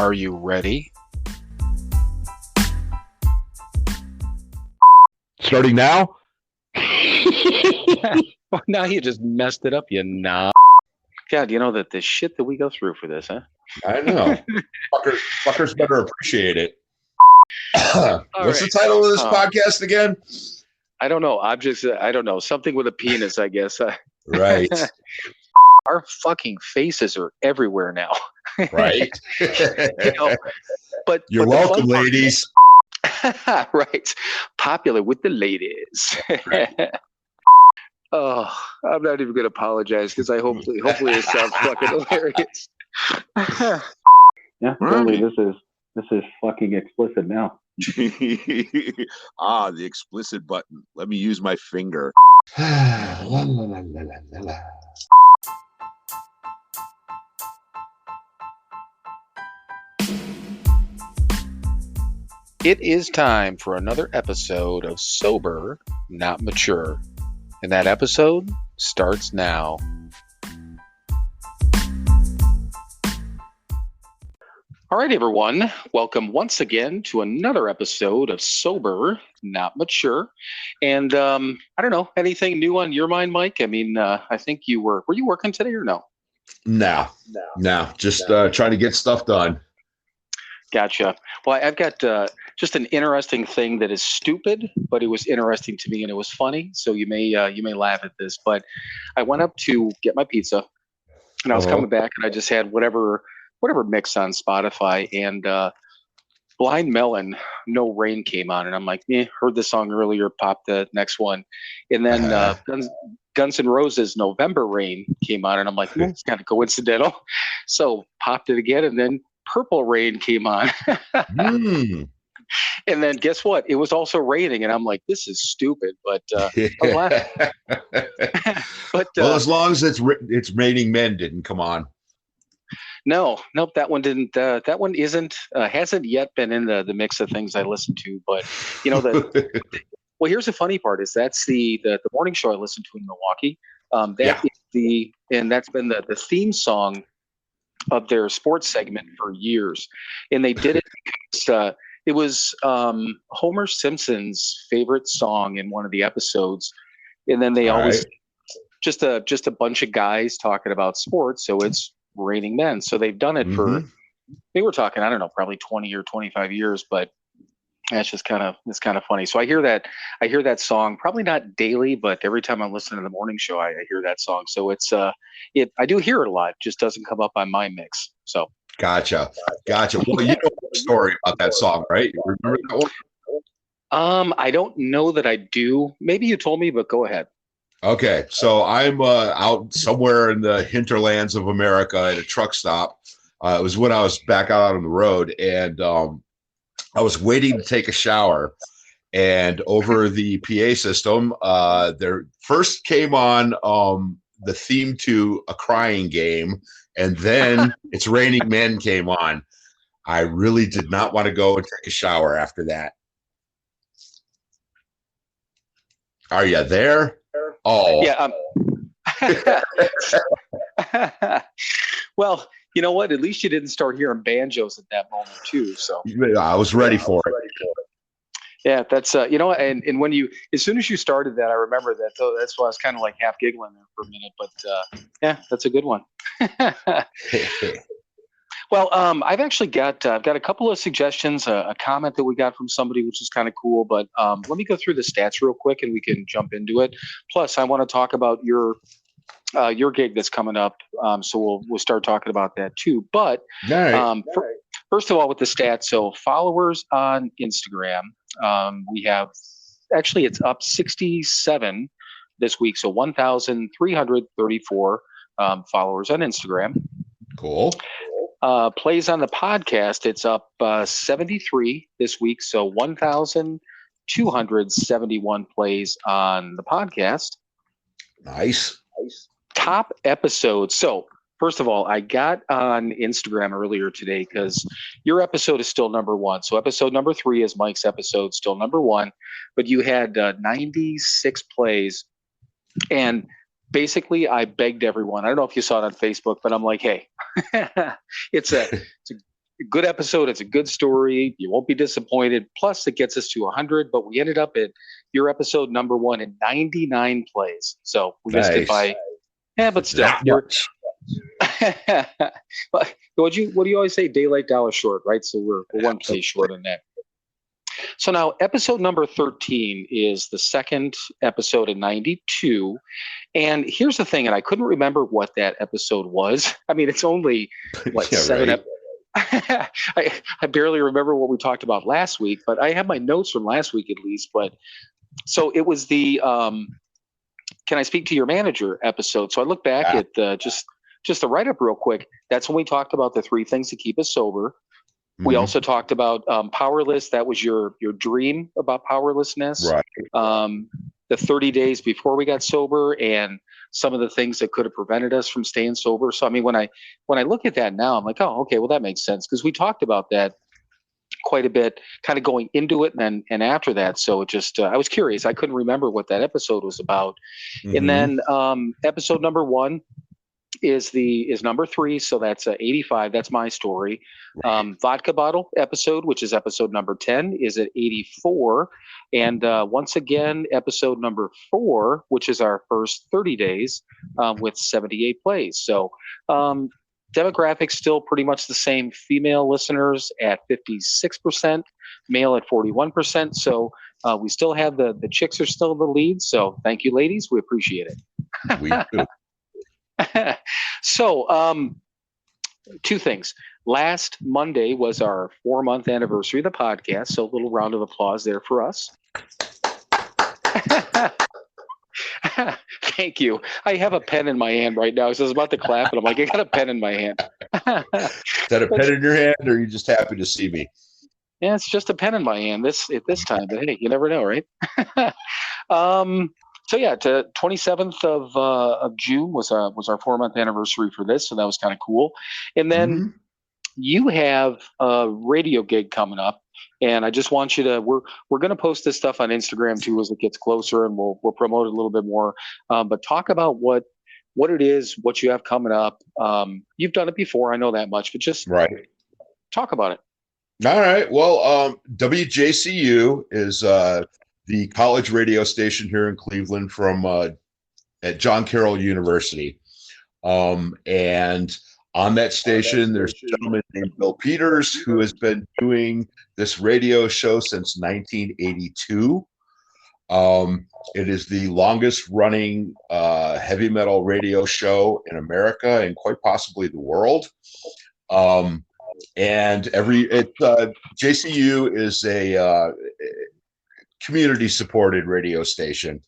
Are you ready? Starting now? Well, now you just messed it up, you knob. God, you know that the shit that we go through for this, huh? I know. Fuckers better appreciate it. What's the right. title of this podcast again? I don't know. Objects, I don't know. Something with a penis, I guess. Right. Our fucking faces are everywhere now. Right. But You're welcome, ladies. Right. Popular with the ladies. Right. Oh, I'm not even going to apologize because hopefully it sounds fucking hilarious. Yeah, totally. This is fucking explicit now. The explicit button. Let me use my finger. La, la, la, la, la, la. It is time for another episode of Sober, Not Mature. And that episode starts now. All right, everyone. Welcome once again to another episode of Sober, Not Mature. And I don't know, anything new on your mind, Mike? I mean, I think were you working today or no? No. Just trying to get stuff done. Gotcha. Well, I've got just an interesting thing that is stupid, but it was interesting to me and it was funny. So you may laugh at this, but I went up to get my pizza, and I was coming back, and I just had whatever mix on Spotify, and Blind Melon, No Rain came on, and I'm like, heard the song earlier, popped the next one, and then Guns N' Roses, November Rain came on, and I'm like, it's kind of coincidental, so popped it again, and then Purple Rain came on. And then guess what? It was also raining, and I'm like, this is stupid, but I'm laughing. But well, as long as it's Raining Men didn't come on. Nope, that one didn't. That one hasn't yet been in the mix of things I listen to. But you know, well, here's the funny part: is that's the morning show I listen to in Milwaukee. That's been the theme song of their sports segment for years, and they did it because it was Homer Simpson's favorite song in one of the episodes, and then they always just a bunch of guys talking about sports, so it's Raining Men. So they've done it for, they were talking, I don't know, probably 20 or 25 years, but it's kind of funny. So I hear that song, probably not daily, but every time I'm listening to the morning show, I hear that song. So it's I do hear it a lot, just doesn't come up on my mix. So Gotcha. Well, you know the story about that song, right? You remember that one? I don't know that I do. Maybe you told me, but go ahead. Okay, so I'm out somewhere in the hinterlands of America at a truck stop. It was when I was back out on the road, and I was waiting to take a shower. And over the PA system, there first came on the theme to A Crying Game, and then It's Raining Men came on. I really did not want to go and take a shower after that. Are you there? Oh. Yeah. Well, you know what? At least you didn't start hearing banjos at that moment too. So I was ready for it. Yeah, that's and when as soon as you started that, I remember that. So that's why I was kind of like half giggling there for a minute. But yeah, that's a good one. Well, I've actually got a couple of suggestions, a comment that we got from somebody, which is kind of cool. But let me go through the stats real quick, and we can jump into it. Plus, I want to talk about your gig that's coming up. So we'll start talking about that too. But first of all, with the stats, so followers on Instagram, we have actually it's up 67 this week, so 1,334 followers on Instagram. Cool. Plays on the podcast, it's up 73 this week, so 1,271 plays on the podcast. Nice. Top episodes. So first of all, I got on Instagram earlier today because your episode is still number one. So episode number 3 is Mike's episode, still number 1, but you had 96 plays, and basically, I begged everyone. I don't know if you saw it on Facebook, but I'm like, hey, it's a good episode. It's a good story. You won't be disappointed. Plus, it gets us to 100. But we ended up at your episode number 1 in 99 plays. So we missed it by. Yeah, but still, Not you're. much. But what do you always say? Daylight dollar short, right? So we're one play short on that. So now episode number 13 is the second episode in 92. And here's the thing, and I couldn't remember what that episode was. I mean, it's only what, Yeah, 7 right. I barely remember what we talked about last week, but I have my notes from last week at least. But so it was the Can I Speak to Your Manager episode. So I look back at just the write-up real quick. That's when we talked about the 3 things to keep us sober. We also talked about powerless. That was your dream about powerlessness. Right. The 30 days before we got sober and some of the things that could have prevented us from staying sober. So, I mean, when I look at that now, I'm like, oh, okay, well, that makes sense. Because we talked about that quite a bit, kind of going into it and after that. So it just, I was curious. I couldn't remember what that episode was about. And then episode number 1 is number 3, so that's 85. That's my story. Vodka bottle episode, which is episode number 10, is at 84, and once again, episode number 4, which is our first 30 days, with 78 plays. So demographics still pretty much the same. Female listeners at 56%, male at 41%. So we still have the chicks are still in the lead. So thank you, ladies. We appreciate it. We do. So, 2 things. Last Monday was our 4-month anniversary of the podcast. So a little round of applause there for us. Thank you. I have a pen in my hand right now. So I was about to clap, and I'm like, I got a pen in my hand. Is that a pen in your hand, or are you just happy to see me? Yeah, it's just a pen in my hand at this time. But hey, you never know, right? So yeah, to 27th of June was our 4-month anniversary for this, so that was kind of cool. And then you have a radio gig coming up, and I just want you to we're going to post this stuff on Instagram too as it gets closer, and we'll promote it a little bit more. But talk about what it is, what you have coming up. You've done it before, I know that much, but just talk about it. All right. Well, WJCU is the college radio station here in Cleveland from at John Carroll University. And on that station, there's a gentleman named Bill Peters who has been doing this radio show since 1982. It is the longest running heavy metal radio show in America and quite possibly the world. And JCU is a community supported radio station.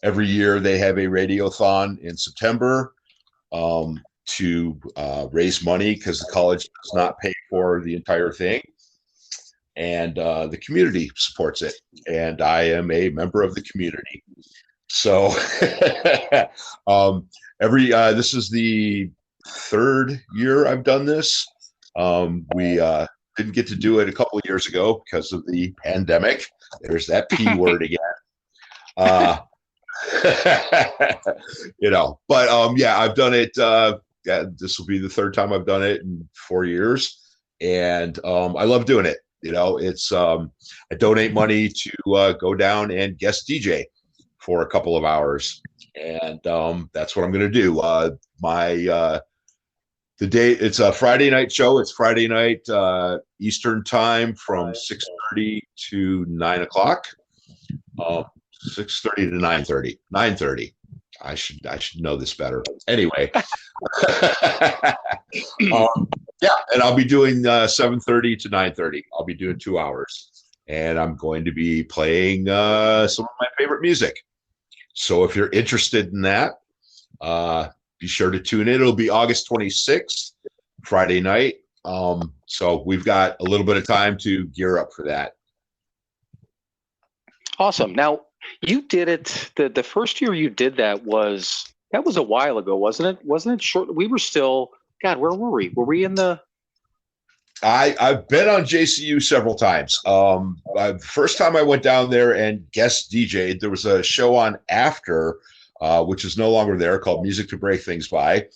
Every year they have a radiothon in September to raise money because the college does not pay for the entire thing. And the community supports it. And I am a member of the community. So this is the 3rd year I've done this. We didn't get to do it a couple of years ago because of the pandemic. There's that P word again. But yeah, I've done it. This will be the 3rd time I've done it in 4 years. And I love doing it. It's I donate money to go down and guest DJ for a couple of hours. And that's what I'm going to do. The day, it's a Friday night show. It's Friday night Eastern time from 6:30 to 9 o'clock. 6:30 to 9:30. 9:30. I should know this better. Anyway, yeah, and I'll be doing 7:30 to 9:30. I'll be doing 2 hours, and I'm going to be playing some of my favorite music. So if you're interested in that, be sure to tune in. It'll be August 26th, Friday night. So we've got a little bit of time to gear up for that. Awesome. Now, you did it, the first year you did that was a while ago, wasn't it? Wasn't it short? We were still, God, where were we? Were we in the... I've been on JCU several times. First time I went down there and guest DJ'd, there was a show on after, which is no longer there, called Music to Break Things By.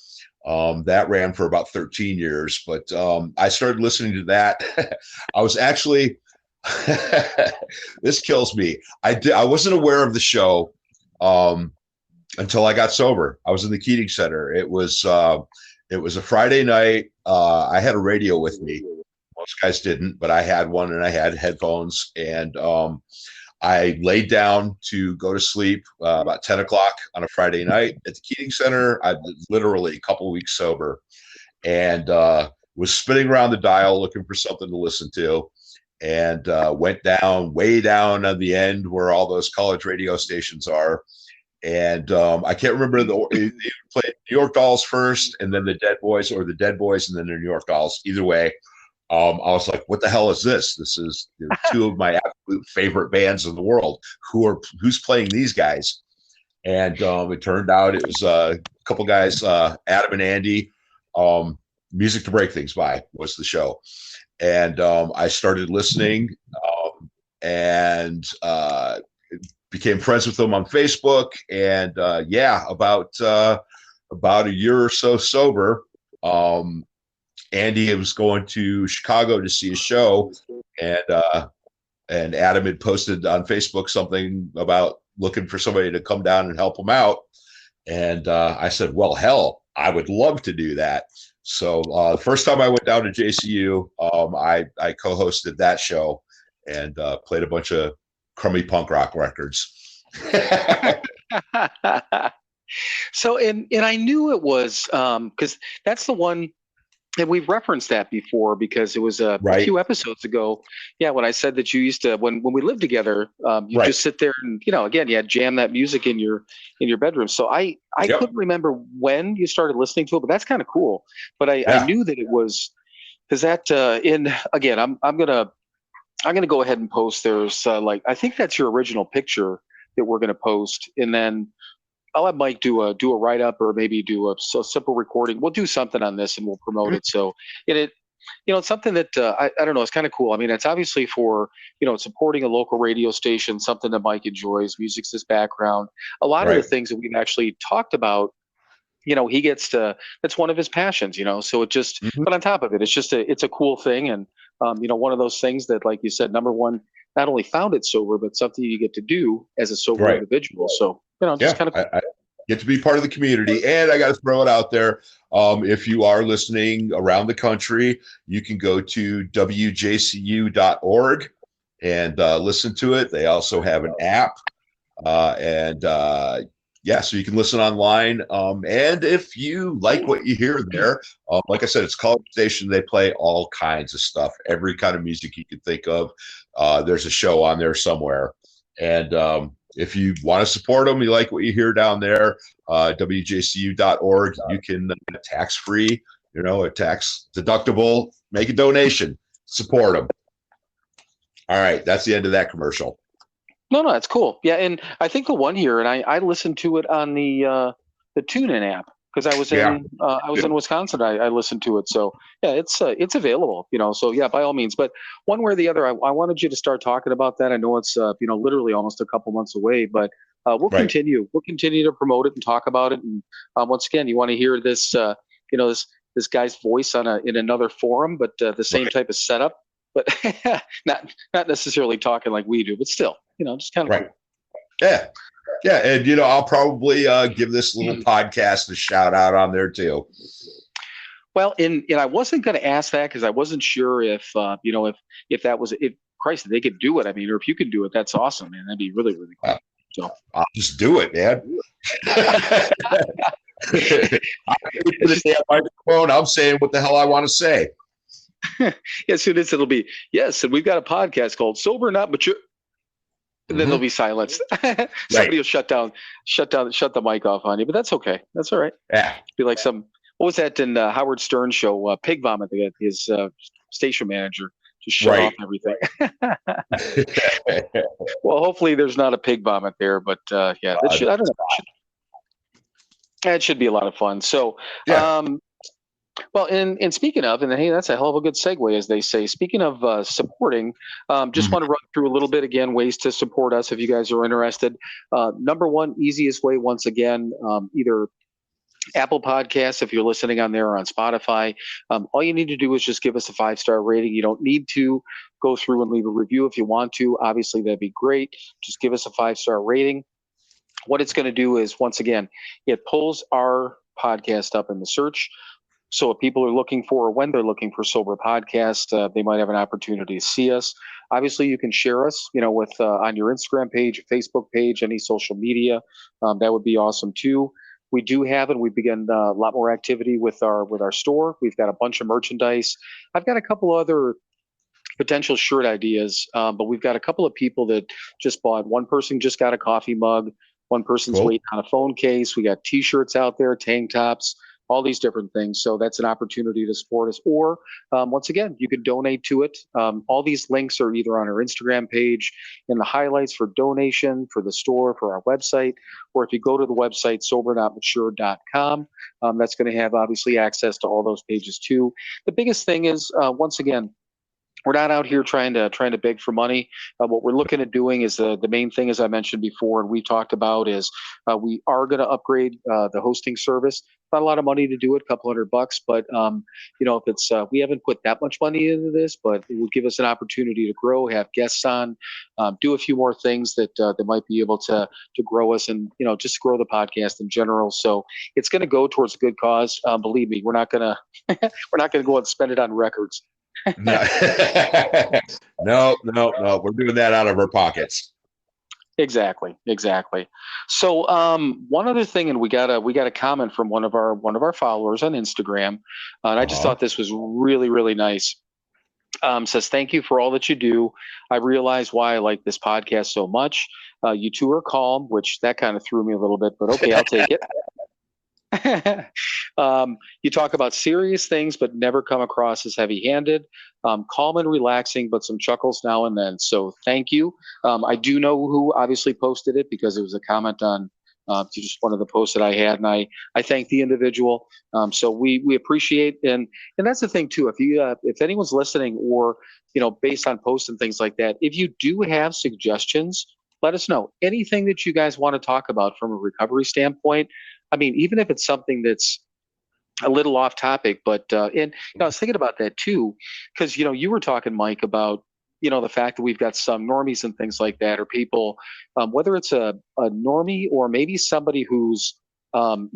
That ran for about 13 years, but I started listening to that. I was actually, this kills me. I wasn't aware of the show until I got sober. I was in the Keating Center. It was a Friday night. I had a radio with me. Most guys didn't, but I had one, and I had headphones, and I laid down to go to sleep about 10 o'clock on a Friday night at the Keating Center. I was literally a couple of weeks sober, and was spinning around the dial looking for something to listen to, and went down, way down on the end where all those college radio stations are. And I can't remember they played New York Dolls first, and then the Dead Boys, or the Dead Boys and then the New York Dolls. Either way, I was like, "What the hell is this? This is two of my absolute favorite bands in the world. Who's playing these guys?" And it turned out it was a couple guys, Adam and Andy. Music to Break Things By was the show, and I started listening, and became friends with them on Facebook. And about a year or so sober, Andy was going to Chicago to see a show, and Adam had posted on Facebook something about looking for somebody to come down and help him out. And I said, well, hell, I would love to do that. So the first time I went down to JCU, I co-hosted that show and played a bunch of crummy punk rock records. So, and I knew it was because that's the one, and we've referenced that before because it was a few episodes ago. Yeah, when I said that you used to, when we lived together, you just sit there and, again, you had jam that music in your bedroom. So I couldn't remember when you started listening to it, but that's kind of cool. But I knew that it was because that again, I'm gonna go ahead and post. There's I think that's your original picture that we're gonna post, and then I'll have Mike do a write up or maybe do a simple recording. We'll do something on this and we'll promote it. So it's something that I don't know. It's kind of cool. I mean, it's obviously for supporting a local radio station, something that Mike enjoys. Music's his background. A lot of the things that we've actually talked about, he gets to. That's one of his passions. So it just. But on top of it, it's a cool thing, and one of those things that, like you said, number one, not only found it sober, but something you get to do as a sober individual. So. Just kind of cool. I get to be part of the community, and I got to throw it out there. If you are listening around the country, you can go to wjcu.org and listen to it. They also have an app, so you can listen online. And if you like what you hear there, like I said, it's college station. They play all kinds of stuff, every kind of music you can think of. There's a show on there somewhere, and if you want to support them, you like what you hear down there, wjcu.org, you can tax-free, a tax deductible, make a donation, support them. All right, that's the end of that commercial. No, that's cool. Yeah, and I think the one here, and I listened to it on the TuneIn app because I was in Wisconsin. I listened to it, so yeah, it's available. So yeah, by all means. But one way or the other, I wanted you to start talking about that. I know it's literally almost a couple months away, but we'll continue. We'll continue to promote it and talk about it. And once again, you want to hear this, this guy's voice in another forum, but the same type of setup, but not necessarily talking like we do, but still, just kind of cool. Yeah. Yeah, and I'll probably give this little podcast a shout out on there too. Well, and I wasn't going to ask that because I wasn't sure if if that was Christ, they could do it. I mean, or if you could do it, that's awesome, man. That'd be really, really cool. So I'll just do it, man. I'm saying what the hell I want to say. As soon as it'll be yes, and we've got a podcast called Sober Not Mature. And then there'll be silence. Somebody will shut the mic off on you, but that's okay. That's all right. Yeah. Be like what was that in Howard Stern show? Pig Vomit. They got his station manager to shut off everything. Well, hopefully there's not a pig vomit there, but I don't know. It should be a lot of fun. So, well, and speaking of, and hey, that's a hell of a good segue, as they say. Speaking of supporting, just want to run through a little bit again, ways to support us if you guys are interested. Number one, easiest way, once again, either Apple Podcasts, if you're listening on there or on Spotify, all you need to do is just give us a 5-star rating. You don't need to go through and leave a review if you want to. Obviously, that'd be great. Just give us a 5-star rating. What it's going to do is, once again, it pulls our podcast up in the search. So if people are looking for, or when they're looking for Sober Podcast, they might have an opportunity to see us. Obviously, you can share us, with on your Instagram page, Facebook page, any social media. That would be awesome too. We do have, and we've begun a lot more activity with our store. We've got a bunch of merchandise. I've got a couple other potential shirt ideas, but we've got a couple of people that just bought. One person just got a coffee mug. One person's Cool. waiting on a phone case. We got T-shirts out there, tank tops, all these different things. So that's an opportunity to support us. Or once again, you could donate to it. All these links are either on our Instagram page in the highlights for donation, for the store, for our website, or if you go to the website, SoberNotMature.com, that's going to have obviously access to all those pages too. The biggest thing is, once again, we're not out here trying to beg for money. What we're looking at doing is the main thing, as I mentioned before, and we talked about, is we are going to upgrade the hosting service. Not a lot of money to do it, a couple $100, but if it's we haven't put that much money into this, but it will give us an opportunity to grow, have guests on, do a few more things that might be able to grow us, and just grow the podcast in general. So it's going to go towards a good cause. Believe me, we're not gonna go and spend it on records. No. No. We're doing that out of our pockets. Exactly. So one other thing, and we got a comment from one of our followers on Instagram, and I just thought this was really, really nice. Says, thank you for all that you do. I realize why I like this podcast so much. You two are calm, which that kind of threw me a little bit, but okay, I'll take it. You talk about serious things, but never come across as heavy-handed. Calm and relaxing, but some chuckles now and then. So thank you. I do know who obviously posted it, because it was a comment on just one of the posts that I had, and I thank the individual. So we appreciate, and that's the thing too. If anyone's listening, or based on posts and things like that, if you do have suggestions, let us know. Anything that you guys want to talk about from a recovery standpoint. I mean, even if it's something that's a little off topic, but and I was thinking about that too, because you were talking, Mike, about the fact that we've got some normies and things like that, or people, whether it's a normie or maybe somebody who's and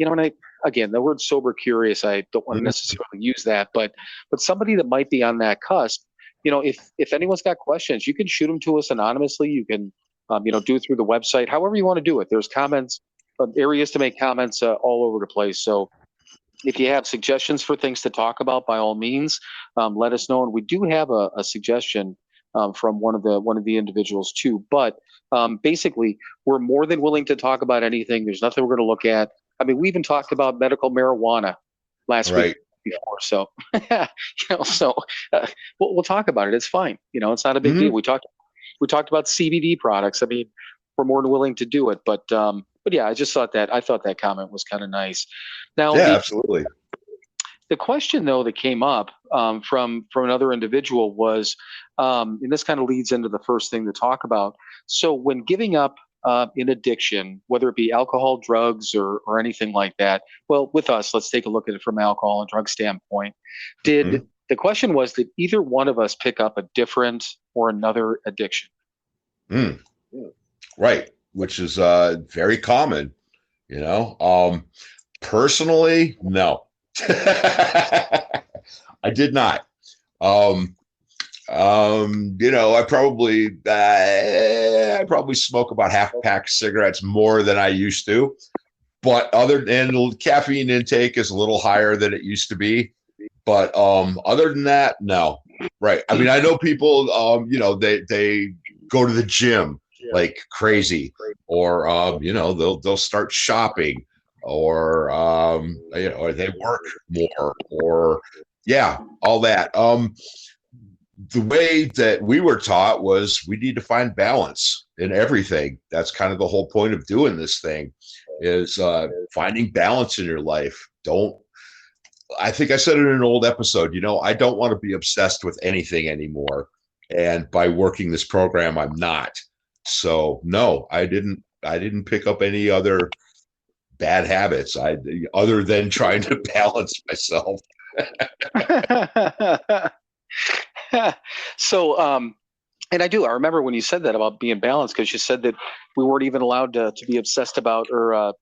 again, the word sober curious, I don't want to necessarily use that, but somebody that might be on that cusp. If anyone's got questions, you can shoot them to us anonymously. You can do it through the website, however you want to do it. There's comments. Areas to make comments all over the place. So if you have suggestions for things to talk about, by all means, let us know. And we do have a suggestion from one of the individuals too. But basically, we're more than willing to talk about anything. There's nothing we're going to look at. I mean, we even talked about medical marijuana last week before. So, we'll talk about it. It's fine. It's not a big deal. We talked about CBD products. I mean, we're more than willing to do it. But yeah, I thought that comment was kind of nice. Now, Absolutely. The question, though, that came up from another individual was, and this kind of leads into the first thing to talk about. So when giving up in addiction, whether it be alcohol, drugs, or anything like that, well, with us, let's take a look at it from an alcohol and drug standpoint. The question was, did either one of us pick up a different or another addiction? Right. Which is very common, personally, no. I did not. I probably smoke about half a pack of cigarettes more than I used to, but caffeine intake is a little higher than it used to be. But other than that, no. Right. I mean, I know people, they go to the gym like crazy, or they'll start shopping, or or they work more, or all that. The way that we were taught was we need to find balance in everything. That's kind of the whole point of doing this thing, is finding balance in your life. I think I said it in an old episode, I don't want to be obsessed with anything anymore. And by working this program, I'm not. So no, I didn't pick up any other bad habits. Other than trying to balance myself. So, and I remember when you said that about being balanced, because you said that we weren't even allowed to be obsessed about, or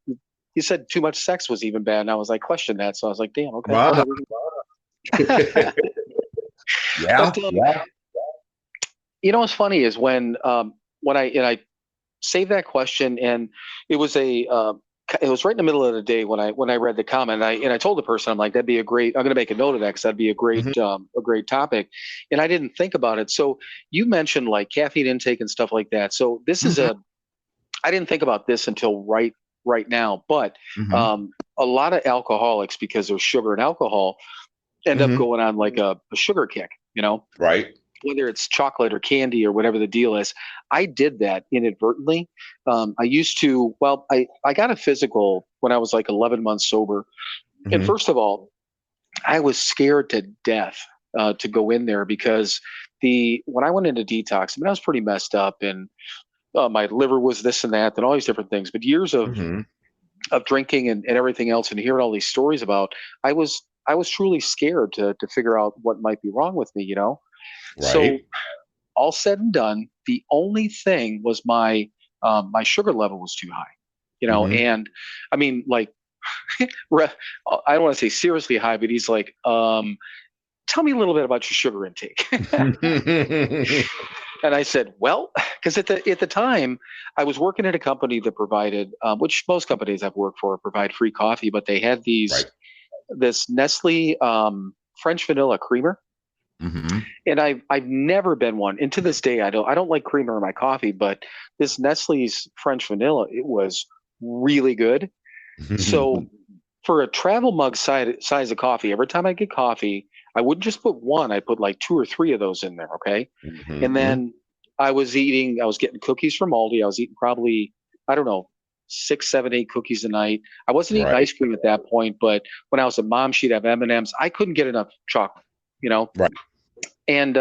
you said too much sex was even bad. And I was like, question that. So I was like, damn, okay, Wow. whatever. Yeah. But, you know, what's funny is when I saved that question, and it was it was right in the middle of the day when I read the comment, and I told the person, I'm like, I'm going to make a note of that, because that'd be a great topic, and I didn't think about it. So you mentioned like caffeine intake and stuff like that. So this is I didn't think about this until right now, but a lot of alcoholics, because there's sugar and alcohol, end up going on like a sugar kick, you know? Right. Whether it's chocolate or candy or whatever the deal is. I did that inadvertently. I used to, I got a physical when I was like 11 months sober. And first of all, I was scared to death to go in there, because when I went into detox, I mean, I was pretty messed up, and my liver was this and that and all these different things. But years of drinking and everything else, and hearing all these stories about, I was truly scared to figure out what might be wrong with me, you know? Right. So all said and done, the only thing was my sugar level was too high, you know. And I mean, like, I don't want to say seriously high, but he's like, tell me a little bit about your sugar intake. And I said, well, because at the time I was working at a company that provided, which most companies I've worked for provide free coffee, but they had this Nestle French vanilla creamer. And I've never been one, and to this day I don't like creamer in my coffee, but this Nestle's French vanilla, it was really good. So for a travel mug size of coffee, every time I get coffee, I wouldn't just put one, I put like 2 or 3 of those in there, okay? And then I was getting cookies from Aldi. I was eating probably, I don't know, 6, 7, 8 cookies a night. I wasn't eating ice cream at that point, but when I was at Mom, she'd have M&Ms. I couldn't get enough chocolate, you know? Right. And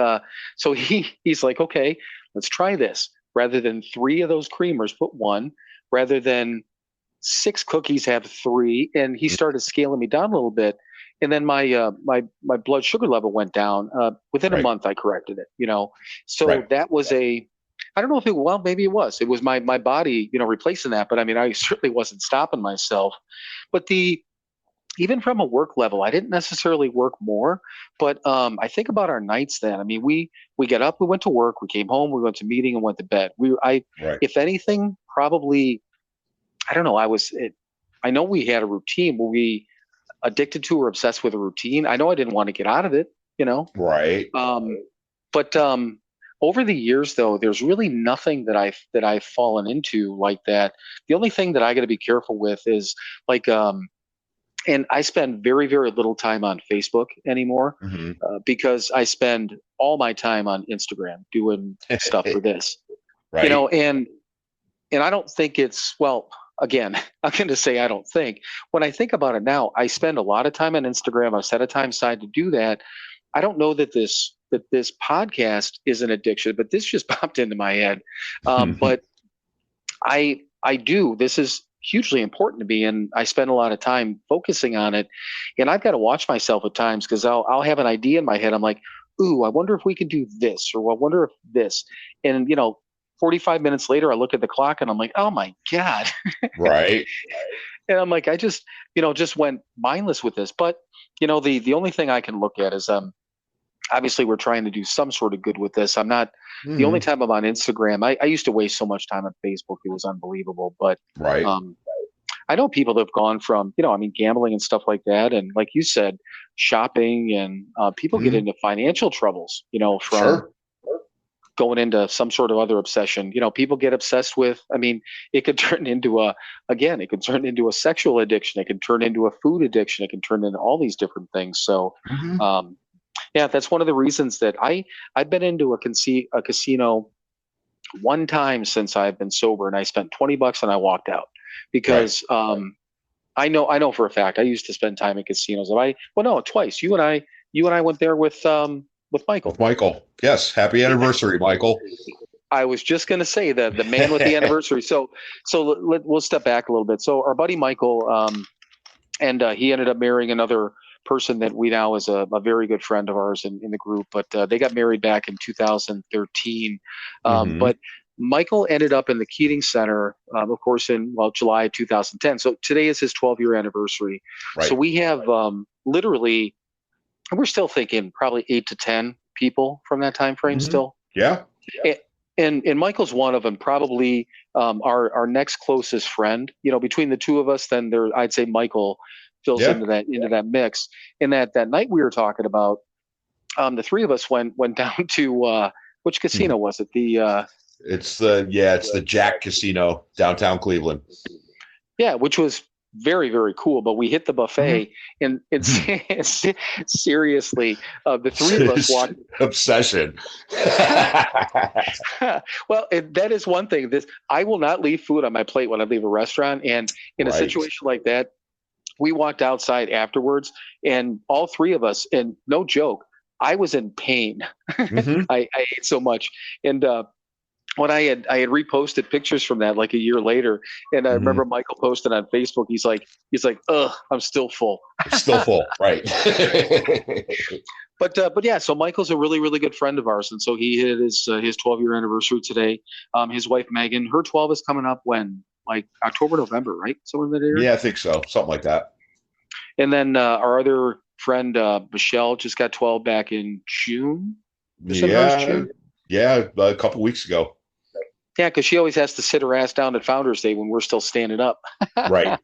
so he's like, okay, let's try this. Rather than 3 of those creamers, put 1. Rather than 6 cookies, have 3. And he started scaling me down a little bit. And then my blood sugar level went down. Within a month, I corrected it, you know. So that was I don't know if maybe it was my body, you know, replacing that. But I mean, I certainly wasn't stopping myself. But even from a work level, I didn't necessarily work more, but I think about our nights then. I mean, we get up, we went to work, we came home, we went to meeting, and went to bed. If anything, probably, I don't know. I know we had a routine. Were we addicted to or obsessed with a routine? I know I didn't want to get out of it, you know? Right. But over the years, though, there's really nothing that I've fallen into like that. The only thing that I got to be careful with is like, and I spend very, very little time on Facebook anymore because I spend all my time on Instagram doing stuff for this, you know, and I don't think it's, well, again, I'm going to say I don't think. When I think about it now, I spend a lot of time on Instagram. I've set a time aside to do that. I don't know that this podcast is an addiction, but this just popped into my head. But I do. This is hugely important to me, and I spend a lot of time focusing on it. And I've got to watch myself at times, because I'll have an idea in my head. I'm like, ooh, I wonder if we can do this, or I wonder if this. And, you know, 45 minutes later, I look at the clock and I'm like, oh my God. Right. And I'm like, I just went mindless with this. But, you know, the only thing I can look at is, obviously we're trying to do some sort of good with this. I'm not, the only time I'm on Instagram, I used to waste so much time on Facebook. It was unbelievable. But, I know people that have gone from, you know, I mean, gambling and stuff like that. And like you said, shopping, and people get into financial troubles, you know, from going into some sort of other obsession. You know, people get obsessed with, I mean, it could turn into it could turn into a sexual addiction. It can turn into a food addiction. It can turn into all these different things. So, yeah, that's one of the reasons that I've been into a casino one time since I've been sober, and I spent $20 and I walked out because I know for a fact I used to spend time in casinos. Twice. You and I went there with Michael. With Michael, yes. Happy anniversary, Michael. I was just going to say that the man with the anniversary. So we'll step back a little bit. So our buddy Michael, and he ended up marrying another person that we now is a very good friend of ours in the group. But they got married back in 2013. But Michael ended up in the Keating Center, of course, in July 2010. So today is his 12-year anniversary. Right. So we have literally, we're still thinking probably 8 to 10 people from that time frame still. Yeah. And Michael's one of them. Probably our next closest friend. Between the two of us, then I'd say Michael fills into that mix. And that night we were talking about, the three of us went down to which casino was it? It's the Jack Casino, downtown Cleveland. Yeah, which was very, very cool. But we hit the buffet, and seriously, the three of us walked. Obsession. Well, that is one thing. I will not leave food on my plate when I leave a restaurant, and in a situation like that, we walked outside afterwards, and all three of us, and no joke, I was in pain. I ate so much, and when I had reposted pictures from that like a year later, and I remember Michael posted on Facebook. He's like, ugh, I'm still full. Still full, right? But yeah, so Michael's a really, really good friend of ours, and so he hit his 12-year anniversary today. His wife Megan, her 12 is coming up when, like October, November, right? Somewhere in that area. Yeah, I think so, something like that. And then our other friend Michelle just got 12 back in June. Yeah, a couple weeks ago. Yeah, because she always has to sit her ass down at Founders Day when we're still standing up. Right.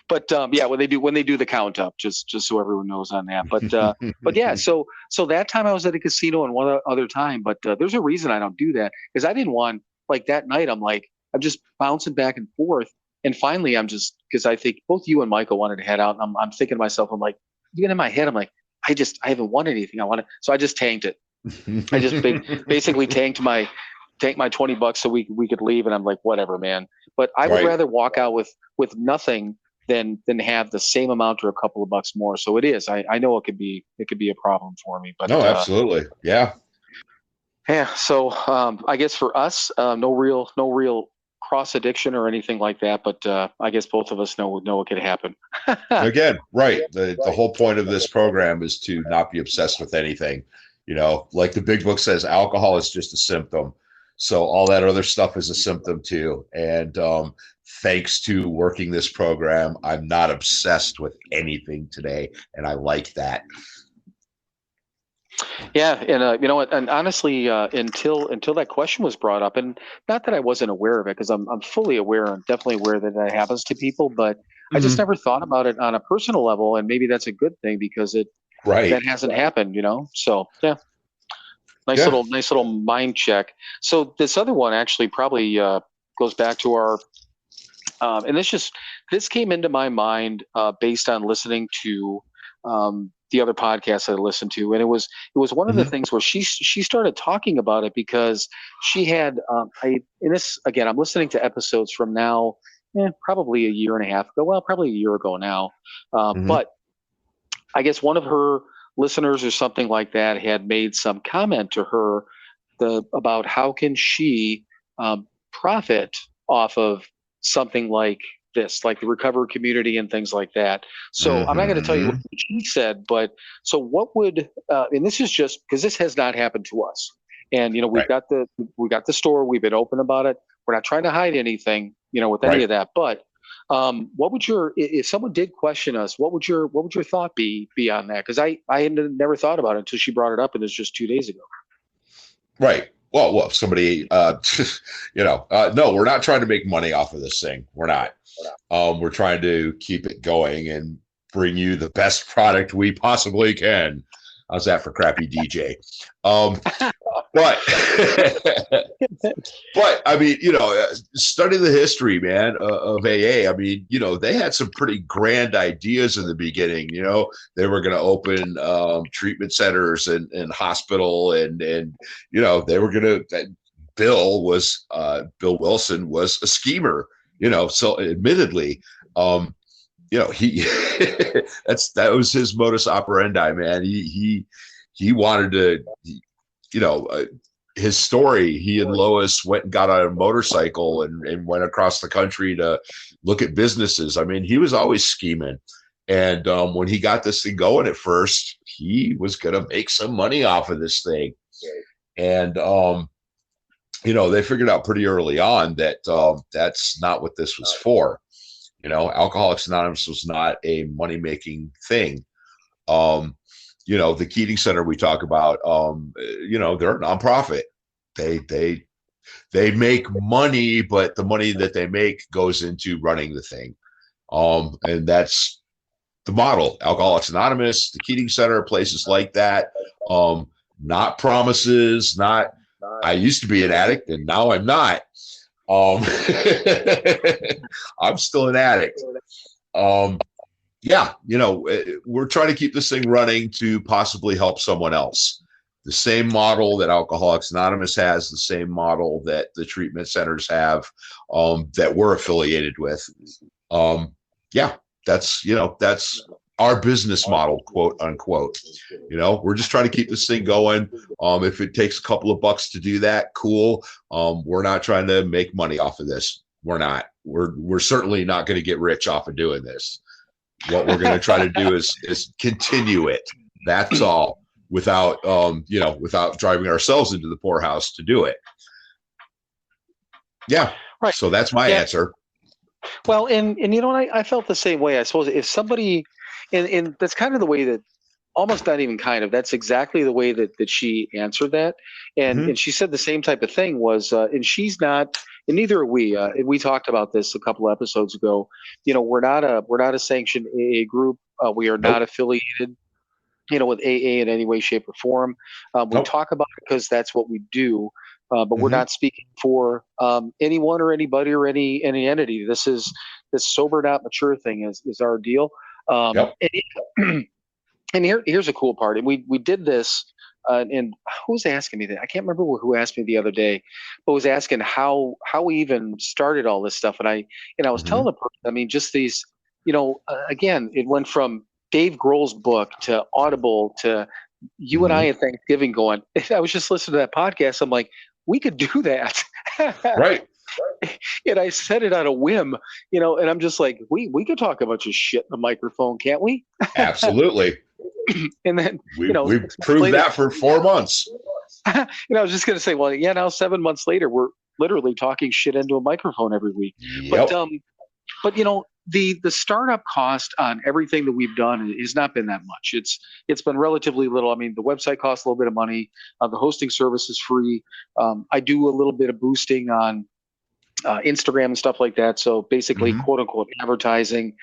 But yeah, when they do the count up, just so everyone knows on that. But yeah, so that time I was at a casino and one other time, but there's a reason I don't do that, because I didn't want, like, that night I'm just bouncing back and forth, and finally because I think both you and Michael wanted to head out, and I'm thinking to myself, I'm like, even in my head, I'm like, I haven't won anything. So I just tanked it. I just basically tanked my $20 so we could leave, and I'm like, whatever, man. But I would rather walk out with nothing than have the same amount or a couple of bucks more. So it is. I know it could be a problem for me, but no, absolutely, yeah. So I guess for us, no real cross addiction or anything like that, but I guess both of us know what could happen. Again, right. The whole point of this program is to not be obsessed with anything. Like the big book says, alcohol is just a symptom. So all that other stuff is a symptom too. And thanks to working this program, I'm not obsessed with anything today. And I like that. Yeah. And you know what? And honestly, until that question was brought up, and not that I wasn't aware of it, because I'm fully aware and definitely aware that happens to people, but I just never thought about it on a personal level. And maybe that's a good thing, because that hasn't happened, So yeah. Nice little mind check. So this other one actually probably goes back to our, and this came into my mind based on listening to the other podcasts I listened to, and it was one of the things where she started talking about it, because she had and this again, I'm listening to episodes from now, probably a year and a half ago. Well, probably a year ago now, but I guess one of her listeners or something like that had made some comment to her about how can she profit off of something like this, like the recovery community and things like that. So I'm not going to tell you what she said, but so what would and this is just because this has not happened to us, and we've got the store, we've been open about it, we're not trying to hide anything, with any of that, but what would if someone did question us, what would your thought be on that? Because I had never thought about it until she brought it up, and it's just 2 days ago. Right. Well, if somebody, no, we're not trying to make money off of this thing. We're not. We're trying to keep it going and bring you the best product we possibly can. How's that for crappy DJ? But I mean, study the history, man, of AA. I mean, they had some pretty grand ideas in the beginning. They were going to open treatment centers and hospital, and they were going to. Bill Wilson was a schemer. So admittedly, he that was his modus operandi, man. He wanted to, his story. He and Lois went and got on a motorcycle and went across the country to look at businesses. I mean, he was always scheming. And when he got this thing going at first, he was going to make some money off of this thing. And, they figured out pretty early on that that's not what this was for. Alcoholics Anonymous was not a money-making thing. The Keating Center we talk about, they're a nonprofit. They make money, but the money that they make goes into running the thing. And that's the model. Alcoholics Anonymous, the Keating Center, places like that. Not promises, not I used to be an addict and now I'm not. I'm still an addict. We're trying to keep this thing running to possibly help someone else. The same model that Alcoholics Anonymous has, the same model that the treatment centers have, that we're affiliated with. That's our business model, quote unquote. We're just trying to keep this thing going. If it takes a couple of bucks to do that, cool. We're not trying to make money off of this. We're not. We're certainly not going to get rich off of doing this. What we're going to try to do is continue it. That's all, without driving ourselves into the poorhouse to do it. Yeah. Right. So that's my answer. Well, and I felt the same way. I suppose if somebody, and that's kind of the way that, almost not even kind of, that's exactly the way that she answered that. And she said the same type of thing was, and she's not, and neither are we. We talked about this a couple of episodes ago. We're not a sanctioned AA group. We are not affiliated, with AA in any way, shape, or form. We talk about it because that's what we do. But we're not speaking for anyone or anybody or any entity. This sober not mature thing is our deal. And here's a cool part. And we did this. And who was asking me that? I can't remember who asked me the other day, but was asking how we even started all this stuff. And I was telling the person, I mean, just these, again, it went from Dave Grohl's book to Audible to you and I at Thanksgiving going. I was just listening to that podcast. I'm like, we could do that. Right. And I said it on a whim, and I'm just like, we could talk a bunch of shit in the microphone, can't we? Absolutely. And then, we've proved later, that for 4 months. I was just going to say, well, yeah, now 7 months later, we're literally talking shit into a microphone every week. Yep. But the startup cost on everything that we've done has not been that much. It's been relatively little. I mean, the website costs a little bit of money. The hosting service is free. I do a little bit of boosting on Instagram and stuff like that. So basically, quote unquote, advertising.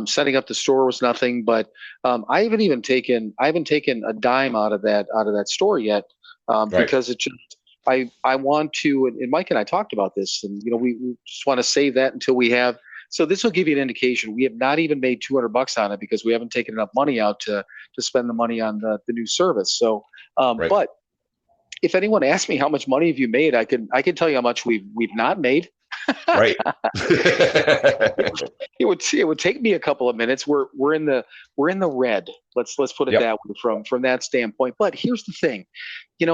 Setting up the store was nothing, but I haven't taken a dime out of that store yet, because it just. I want to, and Mike and I talked about this, and we just want to save that until we have. So this will give you an indication. We have not even made $200 on it because we haven't taken enough money out to spend the money on the new service. So, but if anyone asks me how much money have you made, I can tell you how much we've not made. Right. It would take me a couple of minutes. We're in the red. Let's put it that way from that standpoint. But here's the thing, I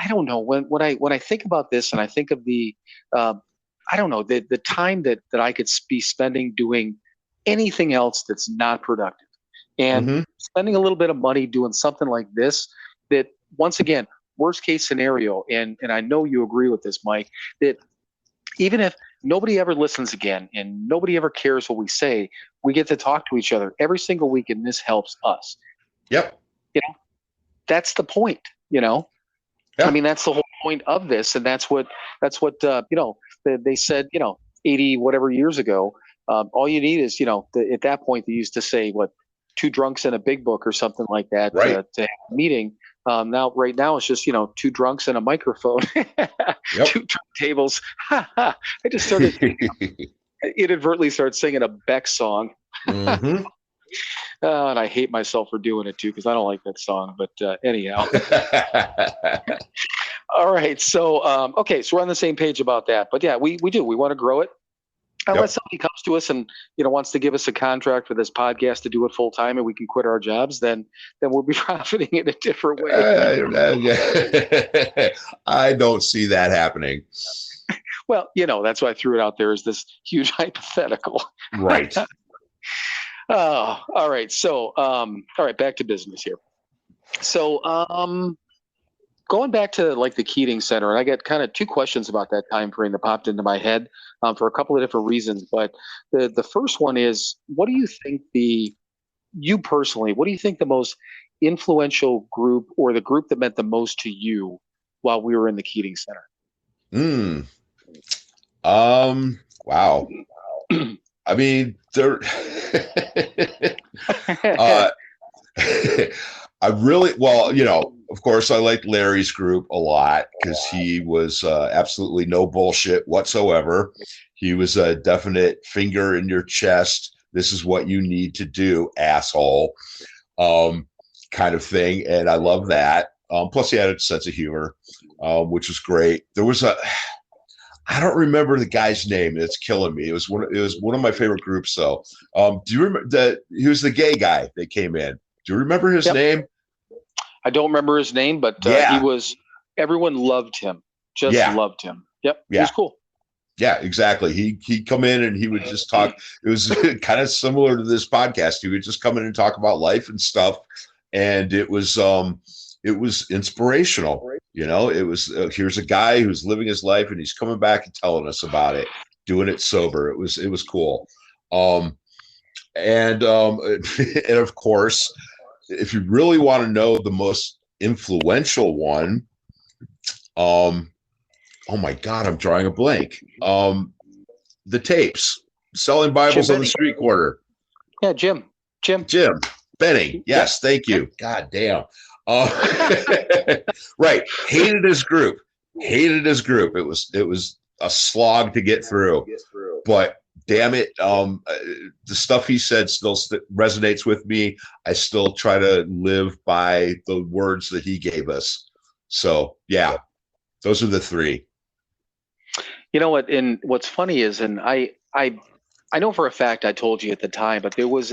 don't know when I think about this and I think of the I don't know, the time that I could be spending doing anything else that's not productive, and spending a little bit of money doing something like this, that once again, worst case scenario, and I know you agree with this, Mike, that even if nobody ever listens again and nobody ever cares what we say, we get to talk to each other every single week, and this helps us. Yep. That's the point, Yeah. I mean, that's the whole point of this, and that's what they said, 80 whatever years ago. All you need is, at that point they used to say, what, 2 drunks and a big book or something like that, to have a meeting. Right now it's just, 2 drunks and a microphone, 2 tables. I just started inadvertently started singing a Beck song. And I hate myself for doing it too, because I don't like that song. But anyhow. All right. So, okay. So we're on the same page about that. But yeah, we do. We want to grow it. Unless somebody comes to us and wants to give us a contract for this podcast to do it full time, and we can quit our jobs, then we'll be profiting in a different way. I don't see that happening. Well, that's why I threw it out there as this huge hypothetical. Right. Oh, all right. So, all right, back to business here. So, going back to like the Keating Center, and I got kind of two questions about that time frame that popped into my head for a couple of different reasons. But the first one is, what do you think you personally, what do you think the most influential group or the group that meant the most to you while we were in the Keating Center? Wow. I mean, there. I really, of course, I liked Larry's group a lot because he was absolutely no bullshit whatsoever. He was a definite finger in your chest. This is what you need to do, asshole, kind of thing. And I love that. Plus, he had a sense of humor, which was great. There was I don't remember the guy's name. It's killing me. It was one of my favorite groups, though. Do you remember that he was the gay guy that came in? Do you remember his name? I don't remember his name, but everyone loved him. Loved him. Yep. He was cool. Yeah, exactly. He'd come in and he would just talk. It was kind of similar to this podcast. He would just come in and talk about life and stuff. And it was inspirational. It was, here's a guy who's living his life and he's coming back and telling us about it, doing it sober. It was cool. And of course, if you really want to know the most influential one, oh my God, I'm drawing a blank. The tapes, selling Bibles on the street corner. Yeah, Jim Benning. Yes, thank you. God damn. Right. Hated his group. It was a slog to get through, but damn it. The stuff he said still resonates with me. I still try to live by the words that he gave us. So yeah, those are the three. You know what? And what's funny is, and I know for a fact I told you at the time, but there was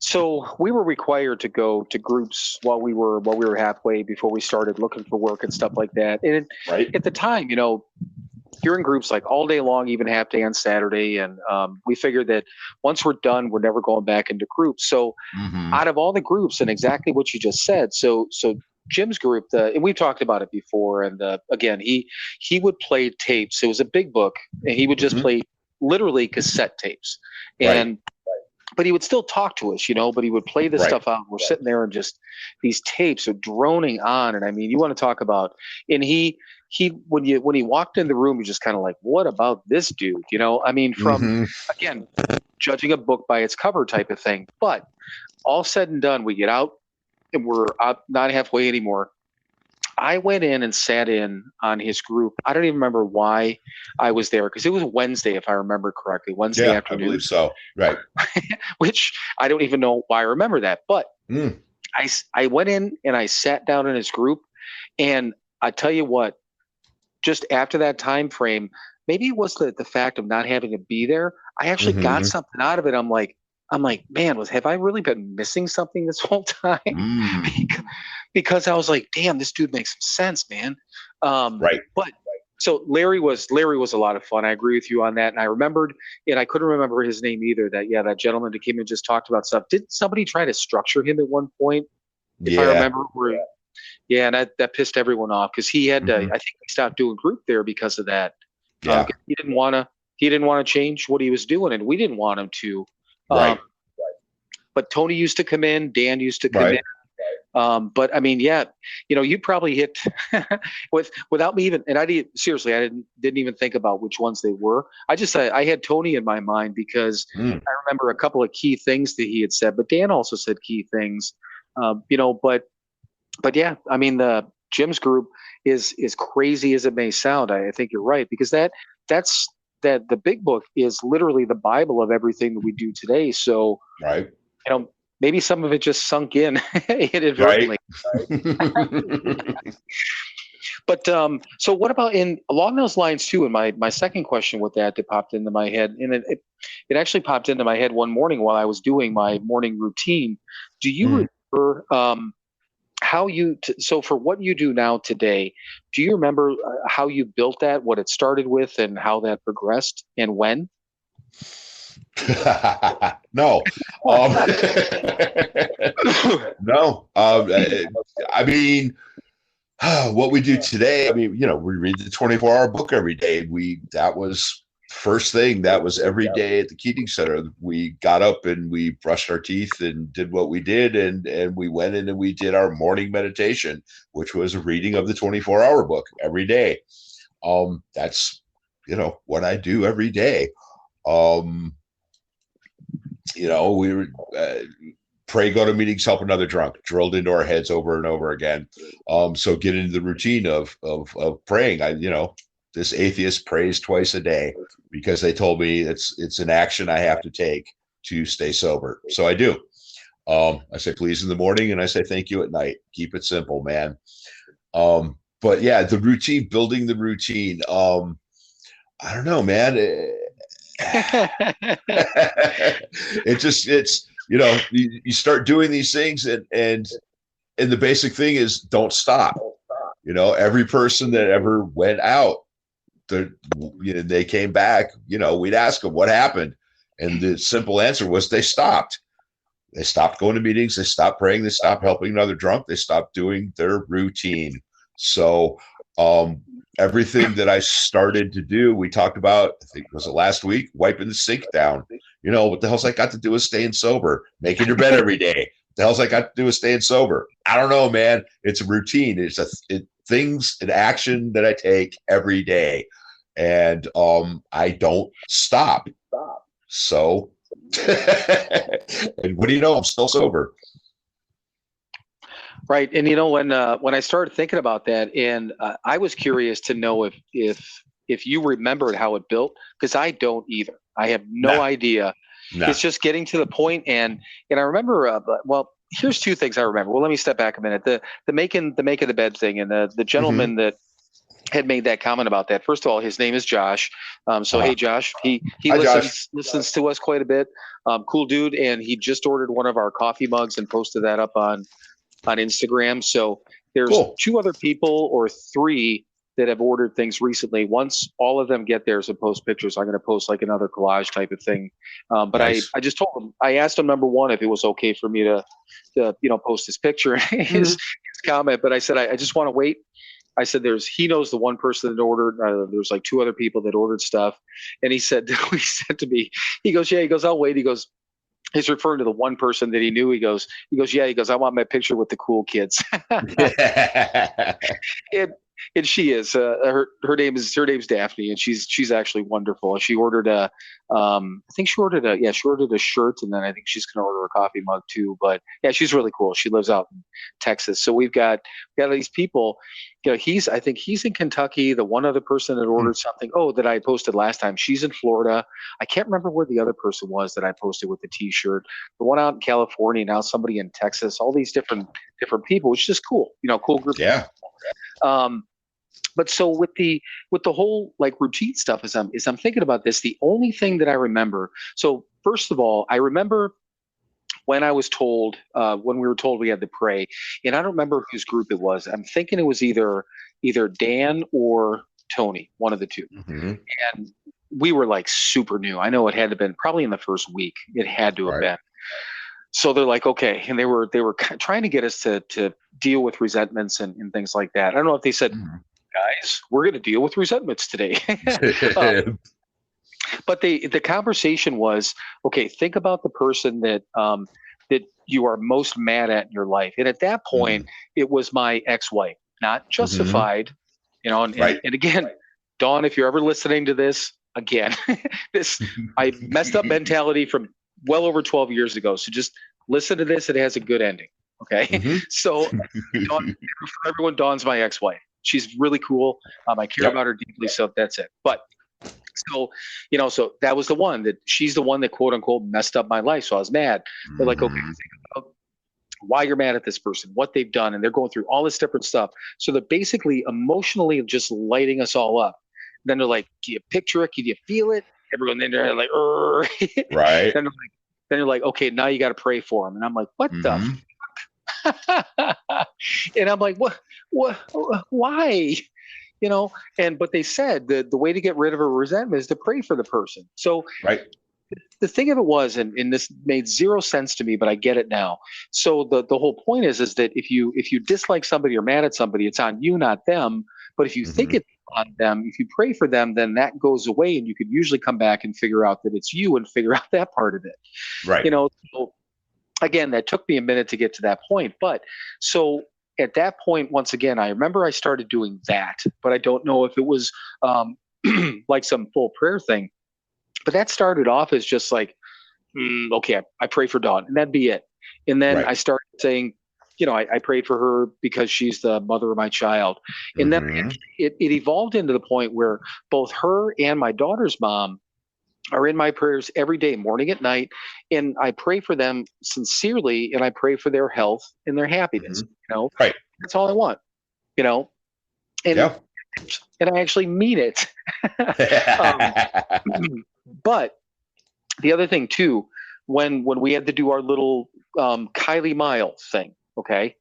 so we were required to go to groups while we were halfway before we started looking for work and stuff like that. And at the time, you're in groups like all day long, even half day on Saturday. And we figured that once we're done, we're never going back into groups. So out of all the groups, and exactly what you just said, so Jim's group, and we've talked about it before. And again, he would play tapes. It was a big book, and he would just play literally cassette tapes. And but he would still talk to us, but he would play this stuff out. We're sitting there and just these tapes are droning on. And I mean, you want to talk about, and he when he walked in the room, you're just kind of like, what about this dude? I mean, from again, judging a book by its cover type of thing. But all said and done, we get out and we're not halfway anymore. I went in and sat in on his group. I don't even remember why I was there because it was Wednesday, if I remember correctly, Wednesday afternoon. I believe so. Right. Which I don't even know why I remember that. But I went in and I sat down in his group, and I tell you what, just after that time frame, maybe it was the fact of not having to be there. I actually got something out of it. I'm like, man, have I really been missing something this whole time? Because I was like, damn, this dude makes some sense, man. But so Larry was a lot of fun. I agree with you on that. And I remembered, and I couldn't remember his name either, that gentleman that came and just talked about stuff. Did somebody try to structure him at one point? If I remember. And that pissed everyone off because he had I think he stopped doing group there because of that. He didn't want to change what he was doing, and we didn't want him to. But Tony used to come in, Dan used to come in. But I mean, you probably hit without me even, and I didn't even think about which ones they were. I had Tony in my mind because I remember a couple of key things that he had said, but Dan also said key things, but yeah, I mean, the Jim's group is crazy as it may sound. I think you're right, because that's the big book is literally the Bible of everything that we do today. So, maybe some of it just sunk in inadvertently. But so what about in along those lines too? And my second question with that popped into my head, and it actually popped into my head one morning while I was doing my morning routine. Do you remember how you so for what you do now today? Do you remember how you built that, what it started with, and how that progressed, and when? No. No. I mean, what we do today, I mean, we read the 24-hour book every day. That was first thing. That was every day at the Keating Center. We got up and we brushed our teeth and did what we did. And we went in and we did our morning meditation, which was a reading of the 24-hour book every day. That's, what I do every day. We would pray, go to meetings, help another drunk, drilled into our heads over and over again. So get into the routine of praying. This atheist prays twice a day because they told me it's an action I have to take to stay sober. So I do. I say please in the morning and I say thank you at night. Keep it simple, man. But yeah, the routine, building the routine. I don't know, man. It's you start doing these things and the basic thing is don't stop. Every person that ever went out, they came back, we'd ask them what happened, and the simple answer was they stopped going to meetings, they stopped praying, they stopped helping another drunk, they stopped doing their routine. So everything that I started to do, we talked about, I think was it last week, wiping the sink down. What the hell's that got to do with staying sober? Making your bed every day. What the hell's that got to do with staying sober? I don't know, man. It's a routine. It's an action that I take every day. And I don't stop. So and what do you know? I'm still sober. Right. And when I started thinking about that, and I was curious to know if you remembered how it built, because I don't either. I have no idea. No. It's just getting to the point, and I remember. Here's two things I remember. Well, let me step back a minute. The making the bed thing, and the gentleman that had made that comment about that. First of all, his name is Josh. Hey, Josh. He listens to us quite a bit. Cool dude, and he just ordered one of our coffee mugs and posted that up on Instagram. So there's two other people or three that have ordered things recently. Once all of them get theirs and post pictures, I'm going to post like another collage type of thing. But nice. I just told him, I asked him, number one, if it was okay for me to post his picture and his comment. But I said, I just want to wait. I said, he knows the one person that ordered, there's like two other people that ordered stuff. And he said to me, he goes, I'll wait. He goes, he's referring to the one person that he knew. He goes, I want my picture with the cool kids. And she is, her name's Daphne, and she's actually wonderful. She ordered a shirt, and then I think she's going to order a coffee mug too. But yeah, she's really cool. She lives out in Texas. So we've got these people. I think he's in Kentucky. The one other person that ordered something, that I posted last time, she's in Florida. I can't remember where the other person was that I posted with the T-shirt. The one out in California, now somebody in Texas. All these different people, which is just cool. Cool group. Yeah. But so with the whole like routine stuff, as I'm thinking about this, the only thing that I remember. So first of all, I remember when I was told, when we were told we had to pray, and I don't remember whose group it was. I'm thinking it was either Dan or Tony, one of the two. Mm-hmm. And we were like super new. I know it had to have been probably in the first week. It had to have been. So they're like, okay. And they were trying to get us to deal with resentments and things like that. I don't know if they said, guys, we're going to deal with resentments today. But the conversation was, okay, think about the person that you are most mad at in your life. And at that point, it was my ex-wife, not justified, and again, Dawn, if you're ever listening to this, again, I messed up mentality from well over 12 years ago. So just listen to this. It has a good ending. Okay. So Dawn, for everyone, Dawn's my ex-wife. She's really cool. I care about her deeply. So that's it. But so that was the one that she's the one that quote unquote messed up my life. So I was mad. They're like, okay, why you're mad at this person, what they've done, and they're going through all this different stuff. So they're basically emotionally just lighting us all up. Then they're like, do you picture it? Can you feel it? Everyone in there like, Right. then you're like, okay, now you got to pray for them. And I'm like, what the? And I'm like, what, why? But they said that the way to get rid of a resentment is to pray for the person. So right. The thing of it was, and this made zero sense to me, but I get it now. So the whole point is that if you dislike somebody or mad at somebody, it's on you, not them. But if you think it's on them, if you pray for them, then that goes away, and you could usually come back and figure out that it's you and figure out that part of it. Right. So again, that took me a minute to get to that point. But so at that point, once again, I remember I started doing that, but I don't know if it was like some full prayer thing. But that started off as just like, okay, I pray for Dawn, and that'd be it. And then I started saying, I prayed for her because she's the mother of my child. And then it evolved into the point where both her and my daughter's mom are in my prayers every day, morning and night. And I pray for them sincerely, and I pray for their health and their happiness. Right. That's all I want, and I actually mean it. But the other thing too, when we had to do our little Kylie Mile thing, okay,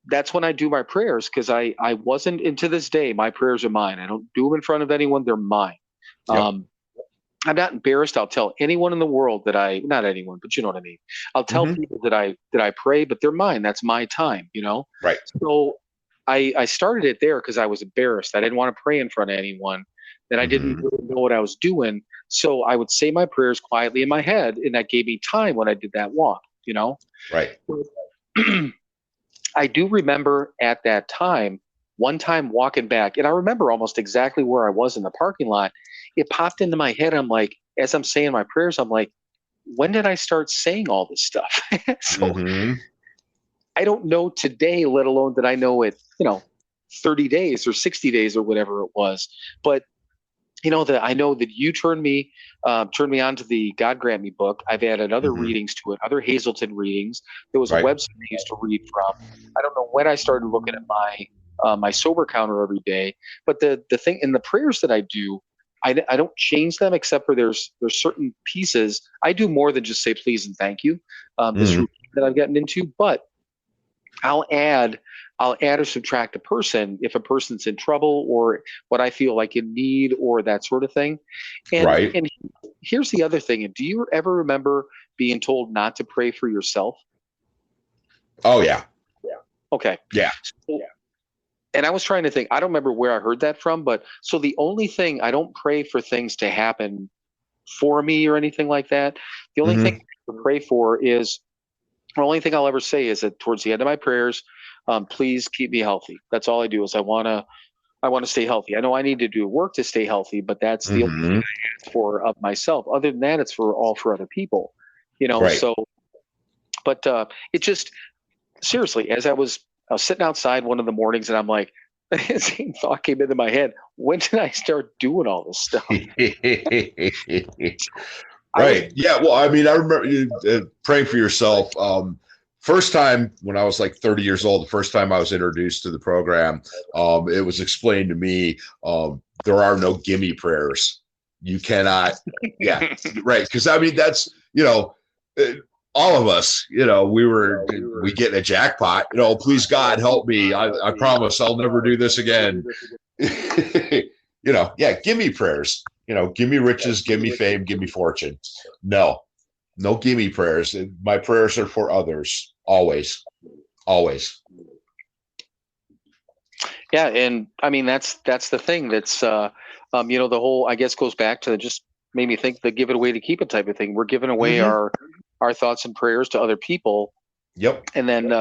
that's when I do my prayers, because I wasn't, and to this day, my prayers are mine. I don't do them in front of anyone; they're mine. I'm not embarrassed. I'll tell anyone in the world that not anyone, but you know what I mean. I'll tell people that I pray, but they're mine. That's my time, Right. So I started it there because I was embarrassed. I didn't want to pray in front of anyone. That I didn't really know what I was doing. So I would say my prayers quietly in my head, and that gave me time when I did that walk, Right. I do remember at that time, one time walking back, and I remember almost exactly where I was in the parking lot. It popped into my head. I'm like, as I'm saying my prayers, I'm like, when did I start saying all this stuff? So I don't know today, let alone that I know it, 30 days or 60 days or whatever it was. But that I know that you turned me onto the God Grant Me book. I've added other readings to it, other Hazelton readings. There was a website I used to read from. I don't know when I started looking at my sober counter every day, but the thing in the prayers that I do, I don't change them, except for there's certain pieces. I do more than just say please and thank you. This routine that I've gotten into, but I'll add or subtract a person if a person's in trouble or what I feel like in need or that sort of thing. And here's the other thing. Do you ever remember being told not to pray for yourself? Oh, yeah. Okay. Yeah. And I was trying to think, I don't remember where I heard that from, but so the only thing, I don't pray for things to happen for me or anything like that. The only thing I pray for is, the only thing I'll ever say is that towards the end of my prayers, please keep me healthy. That's all I do is I want to stay healthy. I know I need to do work to stay healthy, but that's the only thing I ask for of myself. Other than that, it's for other people, so, but it just, seriously, as I was sitting outside one of the mornings, and I'm like, the same thought came into my head. When did I start doing all this stuff? Right. Yeah. Well, I mean, I remember praying for yourself. First time when I was like 30 years old, the first time I was introduced to the program, it was explained to me, there are no gimme prayers. You cannot. Yeah. Right. Because I mean, that's, all of us, we get a jackpot, please God help me. I promise I'll never do this again. Give me prayers, give me riches, give me fame, give me fortune. No gimme prayers. My prayers are for others. Always. Yeah. And I mean, that's the thing that's, the whole, I guess, goes back to just made me think the give it away to keep it type of thing. We're giving away our thoughts and prayers to other people. Yep. And then,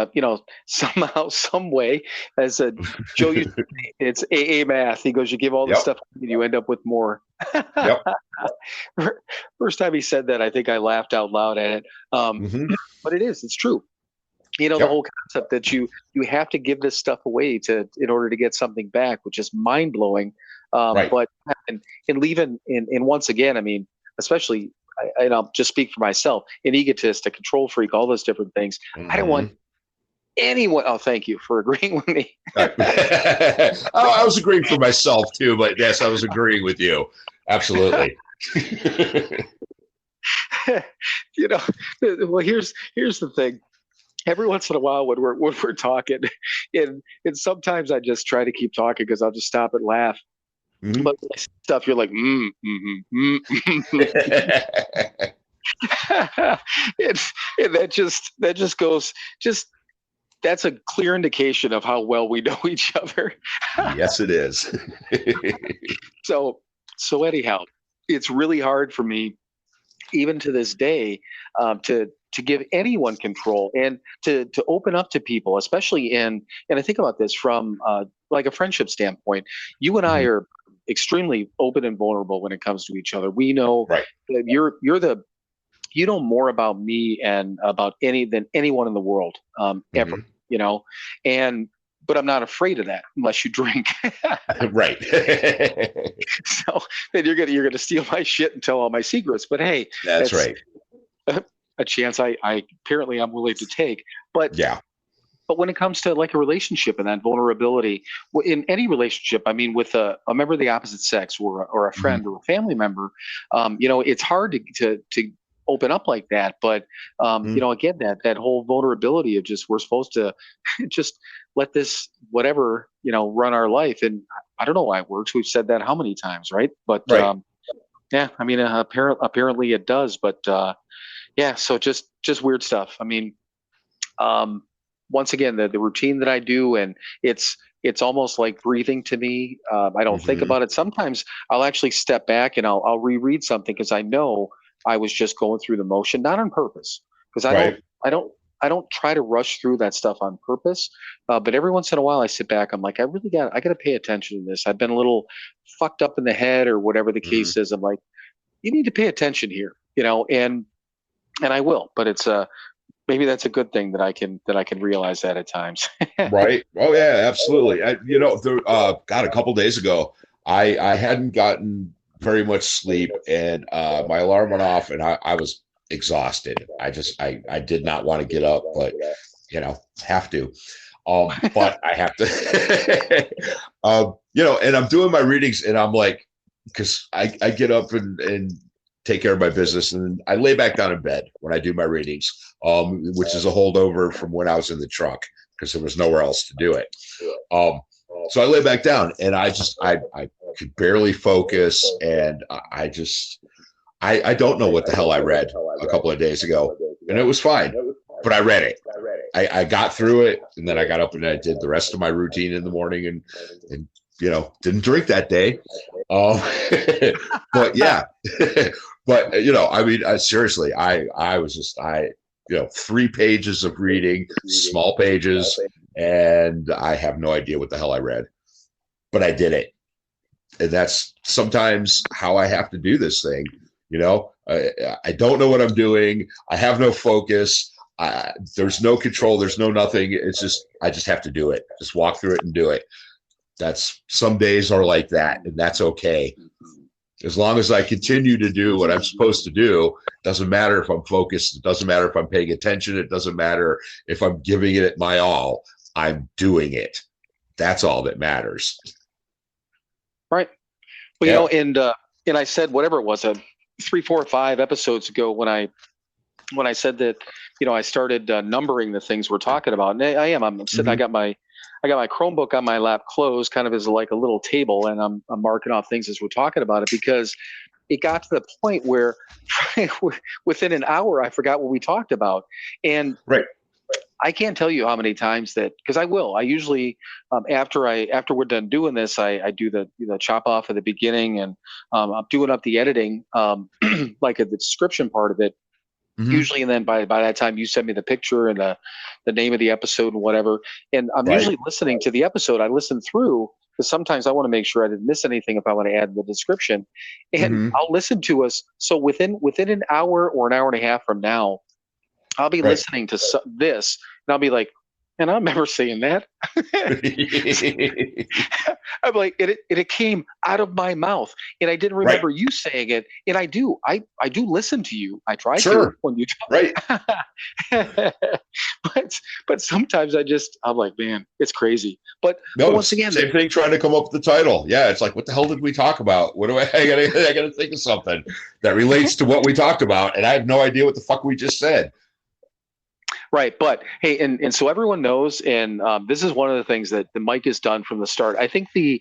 somehow, some way, as Joe used to say, it's AA math. He goes, you give all this stuff and you end up with more. Yep. First time he said that, I think I laughed out loud at it. But it's true. The whole concept that you have to give this stuff away in order to get something back, which is mind blowing. But and leaving, and once again, I mean, especially and I'll just speak for myself, an egotist, a control freak, all those different things. I don't want anyone. Oh, thank you for agreeing with me. I was agreeing for myself too, but yes, I was agreeing with you. Absolutely. Well, here's the thing. Every once in a while, when we're talking, and sometimes I just try to keep talking because I'll just stop and laugh. Mhm. But stuff you're like, and that just goes, that's a clear indication of how well we know each other. Yes, it is. So anyhow, it's really hard for me, even to this day, to give anyone control and to open up to people, especially and I think about this from like a friendship standpoint. You and I are extremely open and vulnerable when it comes to each other. We know Right. that you know more about me and about than anyone in the world ever, but I'm not afraid of that unless you drink. Right. So then you're gonna steal my shit and tell all my secrets. But hey, That's right. A chance I apparently I'm willing to take. But Yeah. But when it comes to like a relationship and that vulnerability in any relationship, I mean, with a member of the opposite sex or a friend or a family member, it's hard to open up like that. But again, that whole vulnerability of just we're supposed to just let this whatever run our life, and I don't know why it works. We've said that how many times, right? But right. yeah, I mean, apparently it does. But yeah, so just weird stuff. I mean, once again, the routine that I do, and it's almost like breathing to me. I don't think about it. Sometimes I'll actually step back and I'll reread something because I know I was just going through the motion, not on purpose, because I don't try to rush through that stuff on purpose. But every once in a while I sit back, I'm like, I got to pay attention to this. I've been a little fucked up in the head or whatever the case is. I'm like, you need to pay attention here, and I will, but it's maybe that's a good thing that I can realize that at times. Right. Oh yeah, absolutely. God, a couple days ago, I hadn't gotten very much sleep, and my alarm went off, and I was exhausted. I did not want to get up, but have to. But I have to. And I'm doing my readings, and I'm like, because I get up and take care of my business, and I lay back down in bed when I do my readings, which is a holdover from when I was in the truck because there was nowhere else to do it. So I lay back down, and I could barely focus, and I don't know what the hell I read a couple of days ago, and it was fine, but I read it. I got through it, and then I got up and I did the rest of my routine in the morning, and didn't drink that day. But yeah, but I mean, seriously, I was just 3 pages of reading, small pages, and I have no idea what the hell I read, but I did it. And that's sometimes how I have to do this thing. I don't know what I'm doing. I have no focus. There's no control. There's no nothing. It's just, I just have to do it. Just walk through it and do it. Some days are like that, and that's okay. As long as I continue to do what I'm supposed to do, doesn't matter if I'm focused. It doesn't matter if I'm paying attention. It doesn't matter if I'm giving it my all. I'm doing it. That's all that matters. Right. Well, and I said whatever it was, 3, 4, 5 episodes ago when I said that, I started numbering the things we're talking about. And I'm sitting. I got my Chromebook on my lap closed, kind of as like a little table, and I'm marking off things as we're talking about it, because it got to the point where within an hour I forgot what we talked about. And right. I can't tell you how many times that, because I usually after we're done doing this, I do the chop off at the beginning, and I'm doing up the editing, like the description part of it. Usually, and then by that time you send me the picture and the name of the episode and whatever, and I'm usually listening to the episode. I listen through because sometimes I want to make sure I didn't miss anything if I want to add the description, and I'll listen to us. So within an hour or an hour and a half from now, I'll be listening to this, and I'll be like, And I remember saying that. I'm like, it came out of my mouth, and I didn't remember you saying it. And I do listen to you. I try to when you talk. Right. but sometimes I'm like, man, it's crazy. But No, once again, same thing. Trying to come up with the title. Yeah, it's like, what the hell did we talk about? What do I gotta think of something that relates to what we talked about, and I have no idea what the fuck we just said. Right. But hey, and so everyone knows, and this is one of the things that the Mike has done from the start. I think the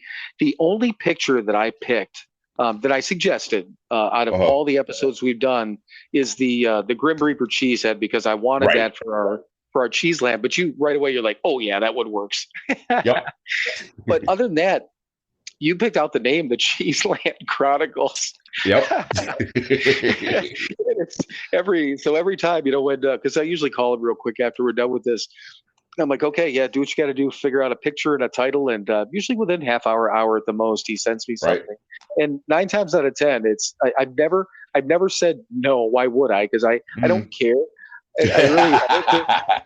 only picture that I picked, that I suggested out of all the episodes we've done, is the Grim Reaper cheese head, because I wanted that for our cheese lamp. But you right away, you're like, oh yeah, that one works. Yep. But other than that, you picked out the name, the Cheeseland Chronicles. Yep. It's every time, when, because I usually call him real quick after we're done with this. I'm like, okay, yeah, do what you got to do, figure out a picture and a title, and usually within half hour at the most, he sends me something. Right. And 9 times out of 10, it's I've never said no. Why would I? Because I don't care. I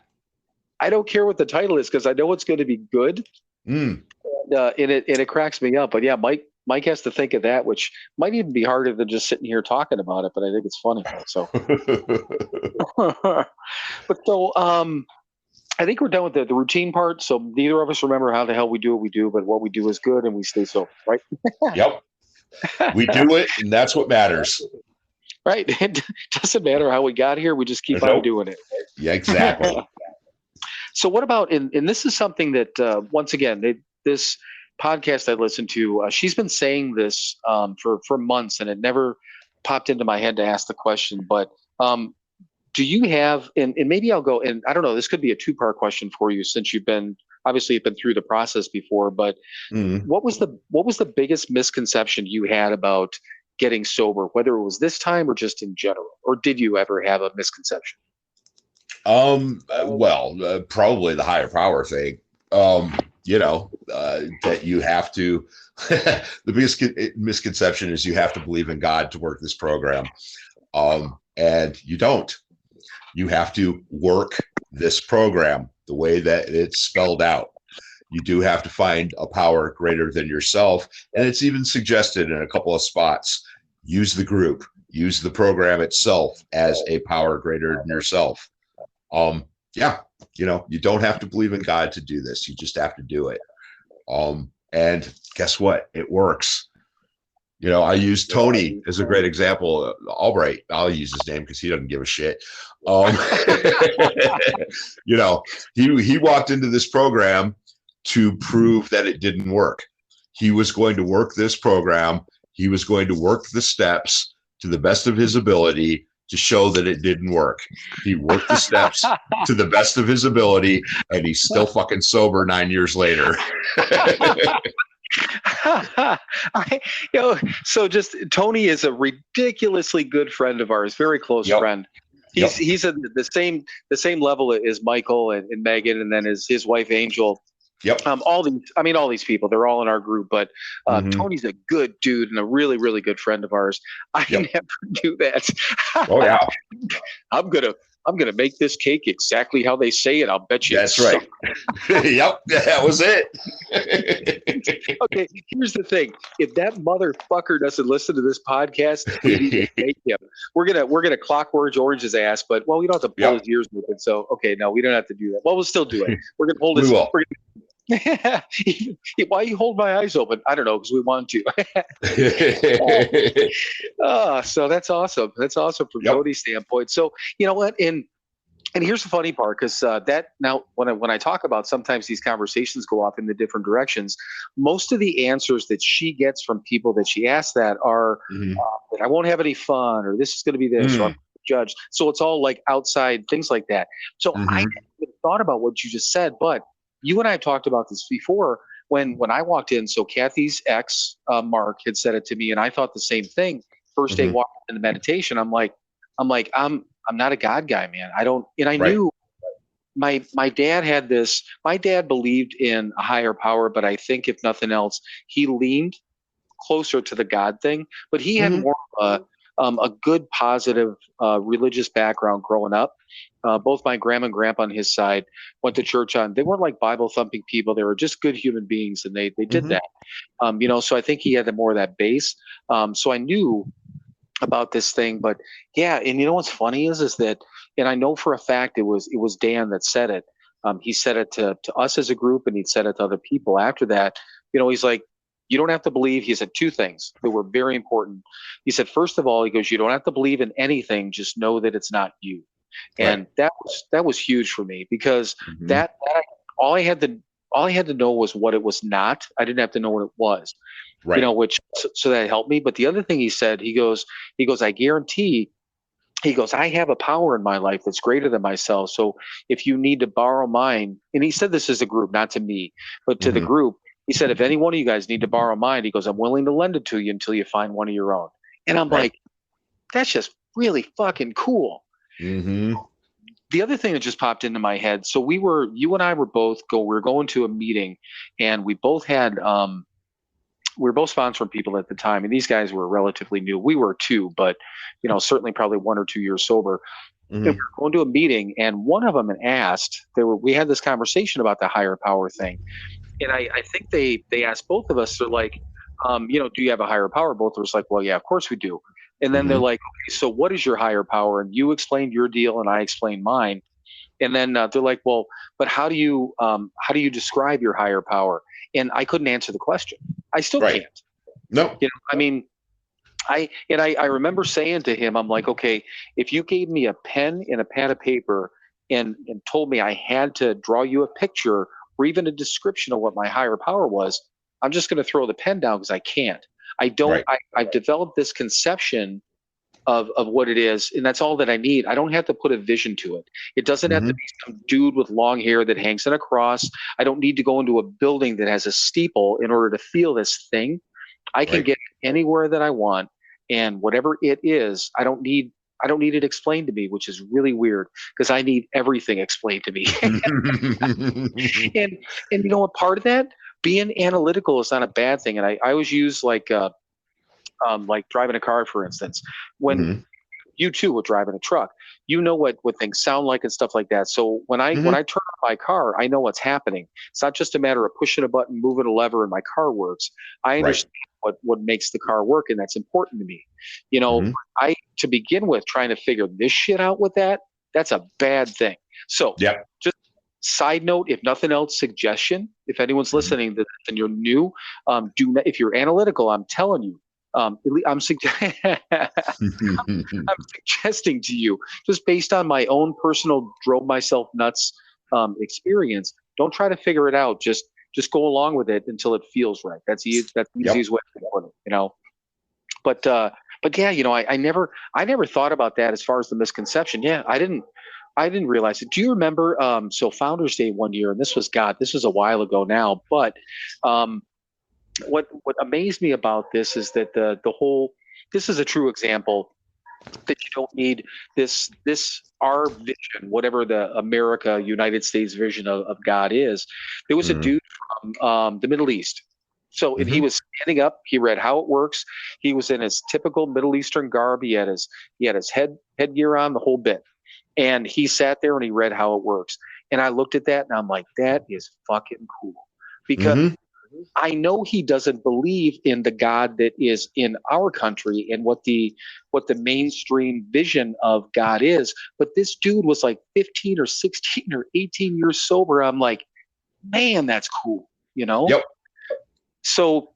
don't care what the title is, because I know it's going to be good. And it cracks me up. But yeah, Mike has to think of that, which might even be harder than just sitting here talking about it. But I think it's funny. So, I think we're done with the routine part. So neither of us remember how the hell we do what we do, but what we do is good, and we stay sober, right? Yep. We do it, and that's what matters. Right. It doesn't matter how we got here. We just keep on doing it. Yeah, exactly. So what about, and this is something that, once again, this podcast I listened to, she's been saying this for months, and it never popped into my head to ask the question, but do you have, and maybe I'll go, and I don't know, this could be a 2-part question for you, since you've been through the process before, but what was the biggest misconception you had about getting sober, whether it was this time or just in general, or did you ever have a misconception? Probably the higher power thing. That you have to, the biggest misconception is you have to believe in God to work this program. And you don't. You have to work this program the way that it's spelled out. You do have to find a power greater than yourself. And it's even suggested in a couple of spots, use the group, use the program itself as a power greater than yourself. You don't have to believe in God to do this. You just have to do it. And guess what? It works. I use Tony as a great example. Albright, I'll use his name because he doesn't give a shit. He walked into this program to prove that it didn't work. He was going to work this program. He was going to work the steps to the best of his ability to show that it didn't work. He worked the steps to the best of his ability, and he's still fucking sober 9 years later. So just Tony is a ridiculously good friend of ours, very close friend. He's at the same level as Michael and Megan, and then his wife Angel. Yep. All these people, they're all in our group, but Tony's a good dude and a really, really good friend of ours. I never do that. Oh yeah. I'm gonna make this cake exactly how they say it. I'll bet you. That's right. Yep, that was it. Okay, here's the thing: if that motherfucker doesn't listen to this podcast, we need to make him. We're gonna clockwork Orange's ass, but we don't have to pull his ears with it. So okay, no, we don't have to do that. Well, we'll still do it. We're gonna hold his. Why you hold my eyes open? I don't know, because we want to. So that's awesome. That's awesome from Cody's standpoint. So you know what? And here's the funny part, because that now when I talk about, sometimes these conversations go off in the different directions. Most of the answers that she gets from people that she asks that are that I won't have any fun, or this is going to be this, or I'm judged. So it's all like outside things like that. So I hadn't even thought about what you just said, but you and I have talked about this before when I walked in. So Kathy's ex, Mark, had said it to me, and I thought the same thing. First day walking in the meditation, I'm like, I'm not a God guy, man. I don't, and I knew my dad had this. My dad believed in a higher power, but I think if nothing else, he leaned closer to the God thing. But he had more of a good, positive religious background growing up. Both my grandma and grandpa on his side went to church on. They weren't like Bible thumping people. They were just good human beings, and they did that. So I think he had more of that base. So I knew about this thing, but yeah. And you know what's funny is that, and I know for a fact it was Dan that said it. He said it to us as a group, and he'd said it to other people after that. He's like, you don't have to believe. He said two things that were very important. He said, first of all, he goes, you don't have to believe in anything. Just know that it's not you. And that was huge for me, because that all I had to know was what it was not. I didn't have to know what it was. Right. Which so that helped me. But the other thing he said, he goes, I guarantee, he goes, I have a power in my life that's greater than myself. So if you need to borrow mine, and he said this as a group, not to me, but to the group, he said, if any one of you guys need to borrow mine, he goes, I'm willing to lend it to you until you find one of your own. And I'm like, that's just really fucking cool. The other thing that just popped into my head. So you and I were going to a meeting, and we both had, we were both sponsoring people at the time, and these guys were relatively new. We were too, but certainly probably 1 or 2 years sober. And we were going to a meeting, and one of them asked. We had this conversation about the higher power thing, and I think they asked both of us. They're like, do you have a higher power? Both of us like, well, yeah, of course we do. And then they're like, okay, so what is your higher power? And you explained your deal, and I explained mine. And then they're like, well, but how do you describe your higher power? And I couldn't answer the question. I still can't. No. I remember saying to him, I'm like, okay, if you gave me a pen and a pad of paper and told me I had to draw you a picture or even a description of what my higher power was, I'm just going to throw the pen down, because I can't. I don't. I've developed this conception of what it is, and that's all that I need. I don't have to put a vision to it. It doesn't have to be some dude with long hair that hangs in a cross. I don't need to go into a building that has a steeple in order to feel this thing. I can get it anywhere that I want, and whatever it is, I don't need it explained to me, which is really weird, because I need everything explained to me. and a part of that, being analytical is not a bad thing. And I always use like driving a car, for instance, when you too were driving a truck, what things sound like and stuff like that. So when I turn on my car, I know what's happening. It's not just a matter of pushing a button, moving a lever, and my car works. I understand what makes the car work, and that's important to me. To begin with, trying to figure this shit out with that's a bad thing. So just side note, if nothing else, suggestion, if anyone's listening and you're new, if you're analytical, I'm telling you, I'm suggesting to you, just based on my own personal drove myself nuts experience, don't try to figure it out. Just go along with it until it feels right. That's the easiest way to put it, But yeah, I never thought about that as far as the misconception. Yeah, I didn't realize it. Do you remember? So Founders Day one year, and this was a while ago now, but what amazed me about this is that this is a true example that you don't need this our vision, whatever the United States vision of God is. There was a dude from the Middle East. So and he was standing up, he read how it works. He was in his typical Middle Eastern garb. He had his headgear on, the whole bit. And he sat there and he read how it works. And I looked at that and I'm like, that is fucking cool. Because I know he doesn't believe in the God that is in our country and what the mainstream vision of God is. But this dude was like 15 or 16 or 18 years sober. I'm like, man, that's cool. Yep. So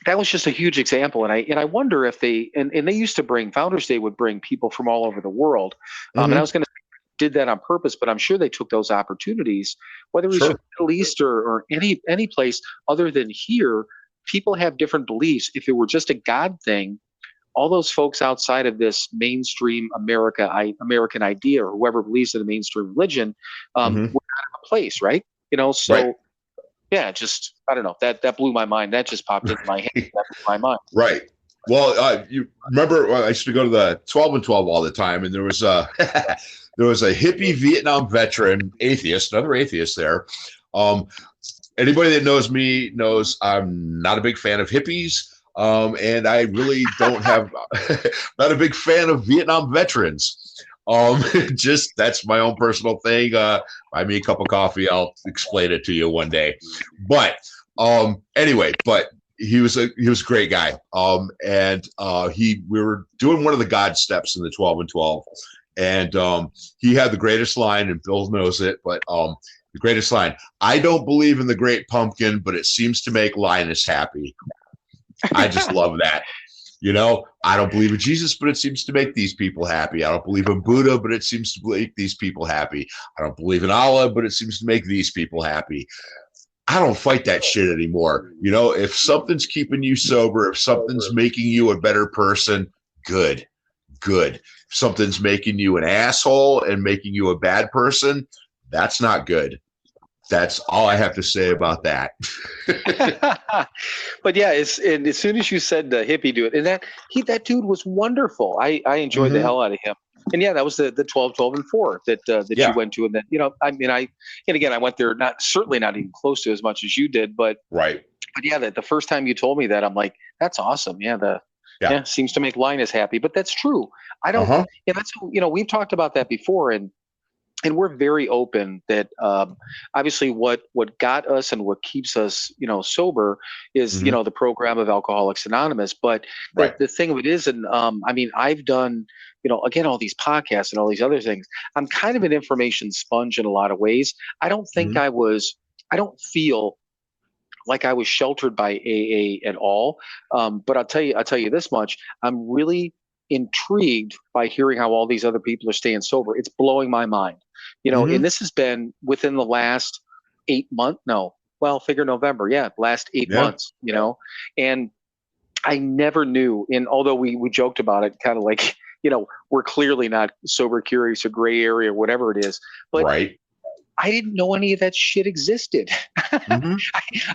that was just a huge example. And I wonder if they used to bring, Founders Day would bring people from all over the world. And I was going to did that on purpose, but I'm sure they took those opportunities, whether it's in the Middle East or any place other than here. People have different beliefs. If it were just a God thing, all those folks outside of this mainstream American idea, or whoever believes in the mainstream religion, would not have a place, right? Yeah, just, I don't know, that blew my mind. That just popped into my head. That blew my mind. Right. Well, you remember I used to go to the 12 and 12 all the time, and there was a hippie Vietnam veteran atheist, another atheist there. Anybody that knows me knows I'm not a big fan of hippies. And I really don't have, not a big fan of Vietnam veterans. Just that's my own personal thing. Buy me a cup of coffee. I'll explain it to you one day. But anyway, but he was a great guy. And we were doing one of the God steps in the 12 and 12. And he had the greatest line, and Bill knows it, but the greatest line: I don't believe in the great pumpkin, but it seems to make Linus happy. I just love that. I don't believe in Jesus, but it seems to make these people happy. I don't believe in Buddha, but it seems to make these people happy. I don't believe in Allah, but it seems to make these people happy. I don't fight that shit anymore. If something's keeping you sober, if something's making you a better person, good. If something's making you an asshole and making you a bad person, that's not good. That's all I have to say about that. But yeah, and as soon as you said the hippie dude, and that dude was wonderful. I enjoyed the hell out of him. And yeah, that was the 12, 12, and 4 that you went to, and that I went there certainly not even close to as much as you did, but right. But yeah, the first time you told me that, I'm like, that's awesome. Yeah, seems to make Linus happy, but that's true. I don't. Yeah, that's we've talked about that before, and we're very open that obviously what got us and what keeps us sober is the program of Alcoholics Anonymous. But the thing of it is, and I've done again all these podcasts and all these other things. I'm kind of an information sponge in a lot of ways. I don't think I don't feel like I was sheltered by AA at all. But I'll tell you this much: I'm really intrigued by hearing how all these other people are staying sober. It's blowing my mind. And this has been within the last 8 months. No, well, figure November. Yeah. Last 8 months, and I never knew. And although we joked about it, kind of like, we're clearly not sober curious or gray area or whatever it is, but I didn't know any of that shit existed.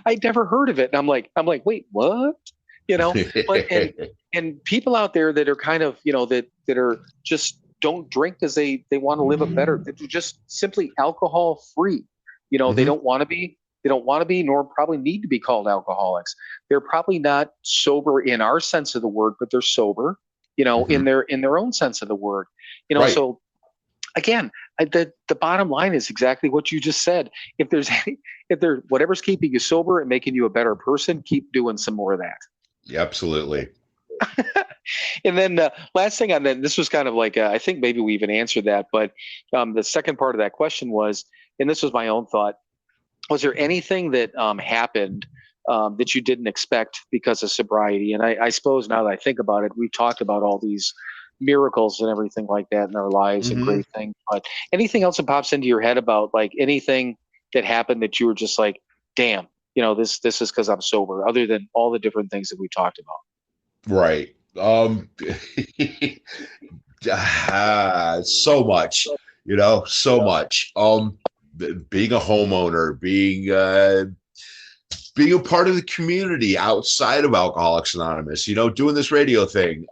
I'd never heard of it. And I'm like, wait, what? But, and people out there that are kind of, that are just don't drink because they want to live a better, they're just simply alcohol free. They don't want to be, nor probably need to be called alcoholics. They're probably not sober in our sense of the word, but they're sober, in their own sense of the word, so again, the bottom line is exactly what you just said. If there's whatever's keeping you sober and making you a better person, keep doing some more of that. Yeah, absolutely. And then last thing on that, this was kind of like, I think maybe we even answered that, but the second part of that question was, and this was my own thought, was there anything that happened that you didn't expect because of sobriety? And I suppose now that I think about it, we've talked about all these miracles and everything like that in our lives and great things, but anything else that pops into your head about like anything that happened that you were just like, damn, this is because I'm sober, other than all the different things that we talked about? Right. So much, so much. Being a homeowner, being a part of the community outside of Alcoholics Anonymous, doing this radio thing.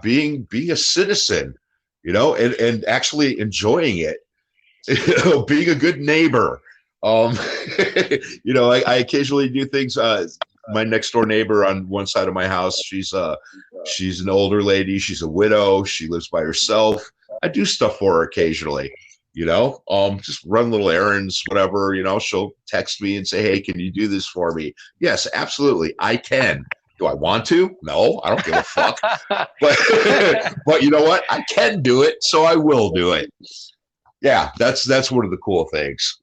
Being a citizen, and actually enjoying it, being a good neighbor. I occasionally do things. My next door neighbor on one side of my house, she's an older lady. She's a widow. She lives by herself. I do stuff for her occasionally, just run little errands, whatever, she'll text me and say, hey, can you do this for me? Yes, absolutely. I can. Do I want to? No, I don't give a fuck. But you know what? I can do it, so I will do it. Yeah, that's one of the cool things.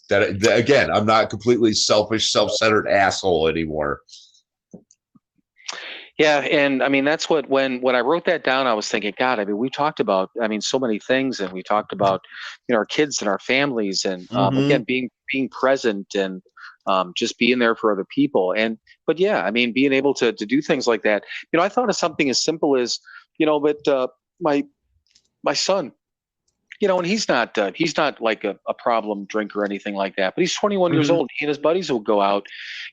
That again, I'm not completely selfish, self-centered asshole anymore. Yeah, and that's what when I wrote that down, I was thinking, God, we talked about, so many things, and we talked about, our kids and our families, and again, being present and just being there for other people, but yeah, being able to do things like that. I thought of something as simple as, but my son. And he's not like a problem drinker or anything like that, but he's 21 years old. He and his buddies will go out,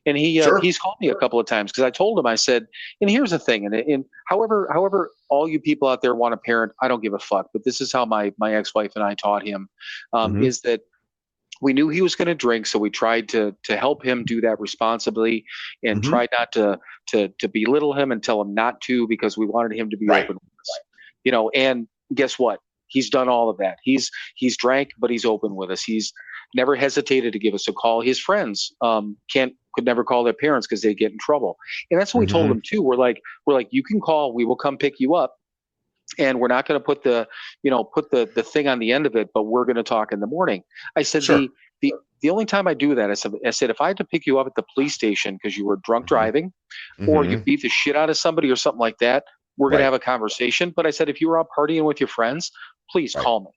and he's called me a couple of times because I told him, I said, and here's the thing, and however all you people out there want to parent, I don't give a fuck, but this is how my ex-wife and I taught him, is that we knew he was going to drink, so we tried to help him do that responsibly, and Mhm. tried not to belittle him and tell him not to, because we wanted him to be Right. open with us. And guess what? He's done all of that. He's drank, but he's open with us. He's never hesitated to give us a call. His friends could never call their parents because they get in trouble. And that's what we told Mhm. him too. We're like, you can call, we will come pick you up, and we're not going to put the thing on the end of it, but we're going to talk in the morning. I said, Sure. the only time I do that, I said, if I had to pick you up at the police station because you were drunk Mhm. driving, or you Mhm. beat the shit out of somebody or something like that, we're going to Right. have a conversation. But I said, if you were out partying with your friends, please Right. call me.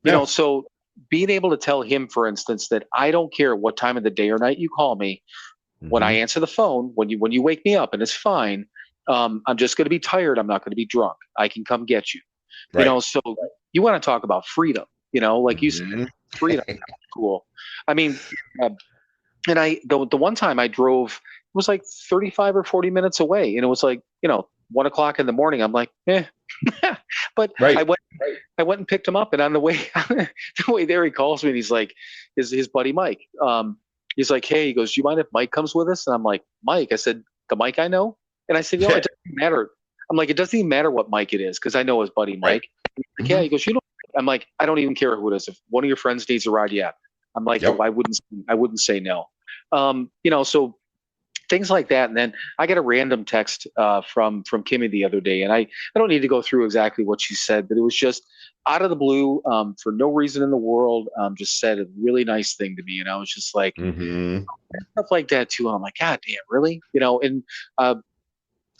Yeah. So being able to tell him, for instance, that I don't care what time of the day or night you call me, when I Mhm. answer the phone, when you wake me up, and it's fine, I'm just going to be tired. I'm not going to be drunk. I can come get you. Right. So you want to talk about freedom, like you said, Mhm. freedom. Cool. I mean, uh, and the one time I drove, it was like 35 or 40 minutes away, and it was like 1 o'clock in the morning. I'm like, but I Right. went and picked him up, and on the way the way there, he calls me, and he's like, his buddy Mike. He's like, hey, he goes, do you mind if Mike comes with us? And I'm like, Mike? I said, the Mike I know? And I said, it doesn't matter. I'm like, it doesn't even matter what Mike it is, because I know his buddy Mike. He's like, yeah. Mhm. He goes, I'm like, I don't even care who it is. If one of your friends needs a ride, yeah. I'm like, Yep. I wouldn't say no. So things like that. And then I got a random text from Kimmy the other day, and I don't need to go through exactly what she said, but it was just out of the blue, for no reason in the world, just said a really nice thing to me, and I was just like, Mhm. stuff like that too. And I'm like, God damn, really?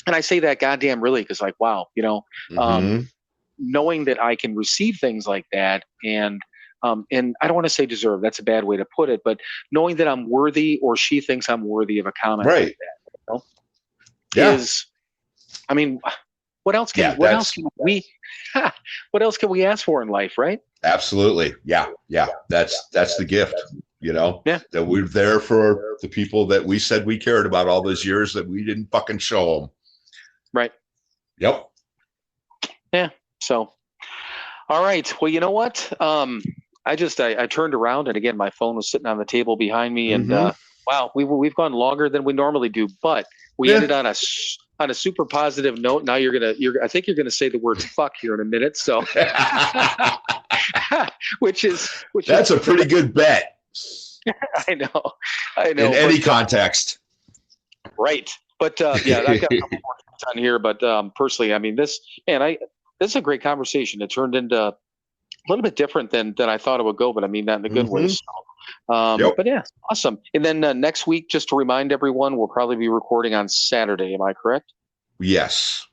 And I say that goddamn really because, like, wow, um, Mhm. knowing that I can receive things like that, and I don't want to say deserve, that's a bad way to put it, but knowing that I'm worthy, or she thinks I'm worthy of a comment like Right. that, Yeah. is, I mean, what else Yeah. what else can we ask for in life, right? Absolutely. Yeah. Yeah. That's the gift, Yeah. that we're there for the people that we said we cared about all those years that we didn't fucking show them. Right. Yep. Yeah. So, all right. Well, you know what? I turned around, and again, my phone was sitting on the table behind me, and Mhm. wow, we've gone longer than we normally do, but we Yeah. ended on a super positive note. Now I think you're gonna say the word fuck here in a minute. So, which That's is a pretty good bet I know, in any but, context. right. But yeah, I've got a couple more things on here. But personally, I mean, this is a great conversation. It turned into a little bit different than I thought it would go, but I mean that in a good way. Mhm. So, Yep. but yeah, awesome. And then next week, just to remind everyone, we'll probably be recording on Saturday. Am I correct? Yes.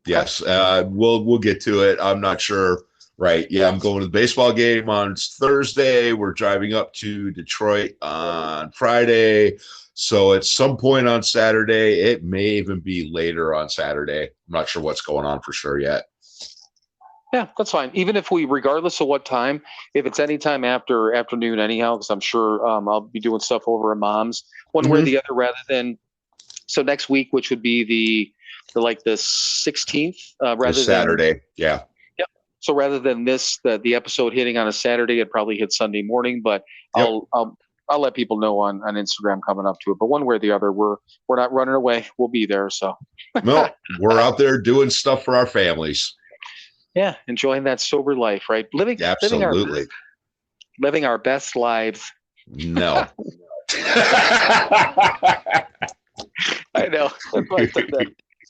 Okay. Yes. We'll get to it. I'm not sure. Right. Yeah. I'm going to the baseball game on Thursday. We're driving up to Detroit on Friday. So at some point on Saturday, it may even be later on Saturday. I'm not sure what's going on for sure yet. Yeah, that's fine. Even if regardless of what time, if it's any time after afternoon, anyhow, because I'm sure I'll be doing stuff over at Mom's, one way or Mhm. the other, rather than, so next week, which would be the 16th, rather This than, Saturday. Yeah. yep. So rather than the episode hitting on a Saturday, it probably hit Sunday morning. But Yep. I'll let people know on Instagram coming up to it. But one way or the other, we're not running away. We'll be there. So No, we're out there doing stuff for our families. yeah, enjoying that sober life, right? Absolutely. Living our best lives. No. I know. That's why I said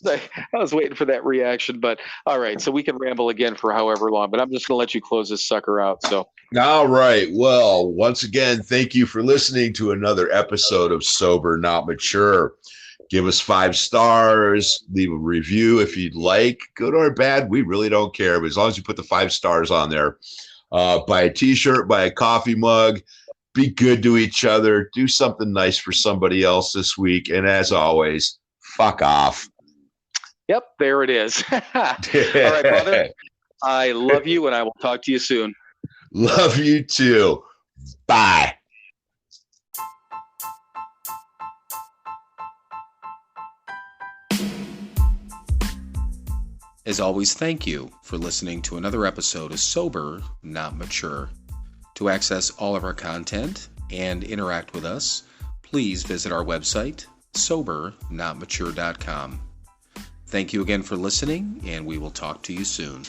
that. I was waiting for that reaction, but all right. So we can ramble again for however long, but I'm just going to let you close this sucker out. So, All right. Well, once again, thank you for listening to another episode of Sober Not Mature. Give us 5 stars, leave a review if you'd like. Good or bad, we really don't care. But as long as you put the 5 stars on there, buy a t-shirt, buy a coffee mug, be good to each other, do something nice for somebody else this week. And as always, fuck off. yep, there it is. All right, brother. I love you, and I will talk to you soon. Love you too. Bye. As always, thank you for listening to another episode of Sober Not Mature. To access all of our content and interact with us, please visit our website, SoberNotMature.com. Thank you again for listening, and we will talk to you soon.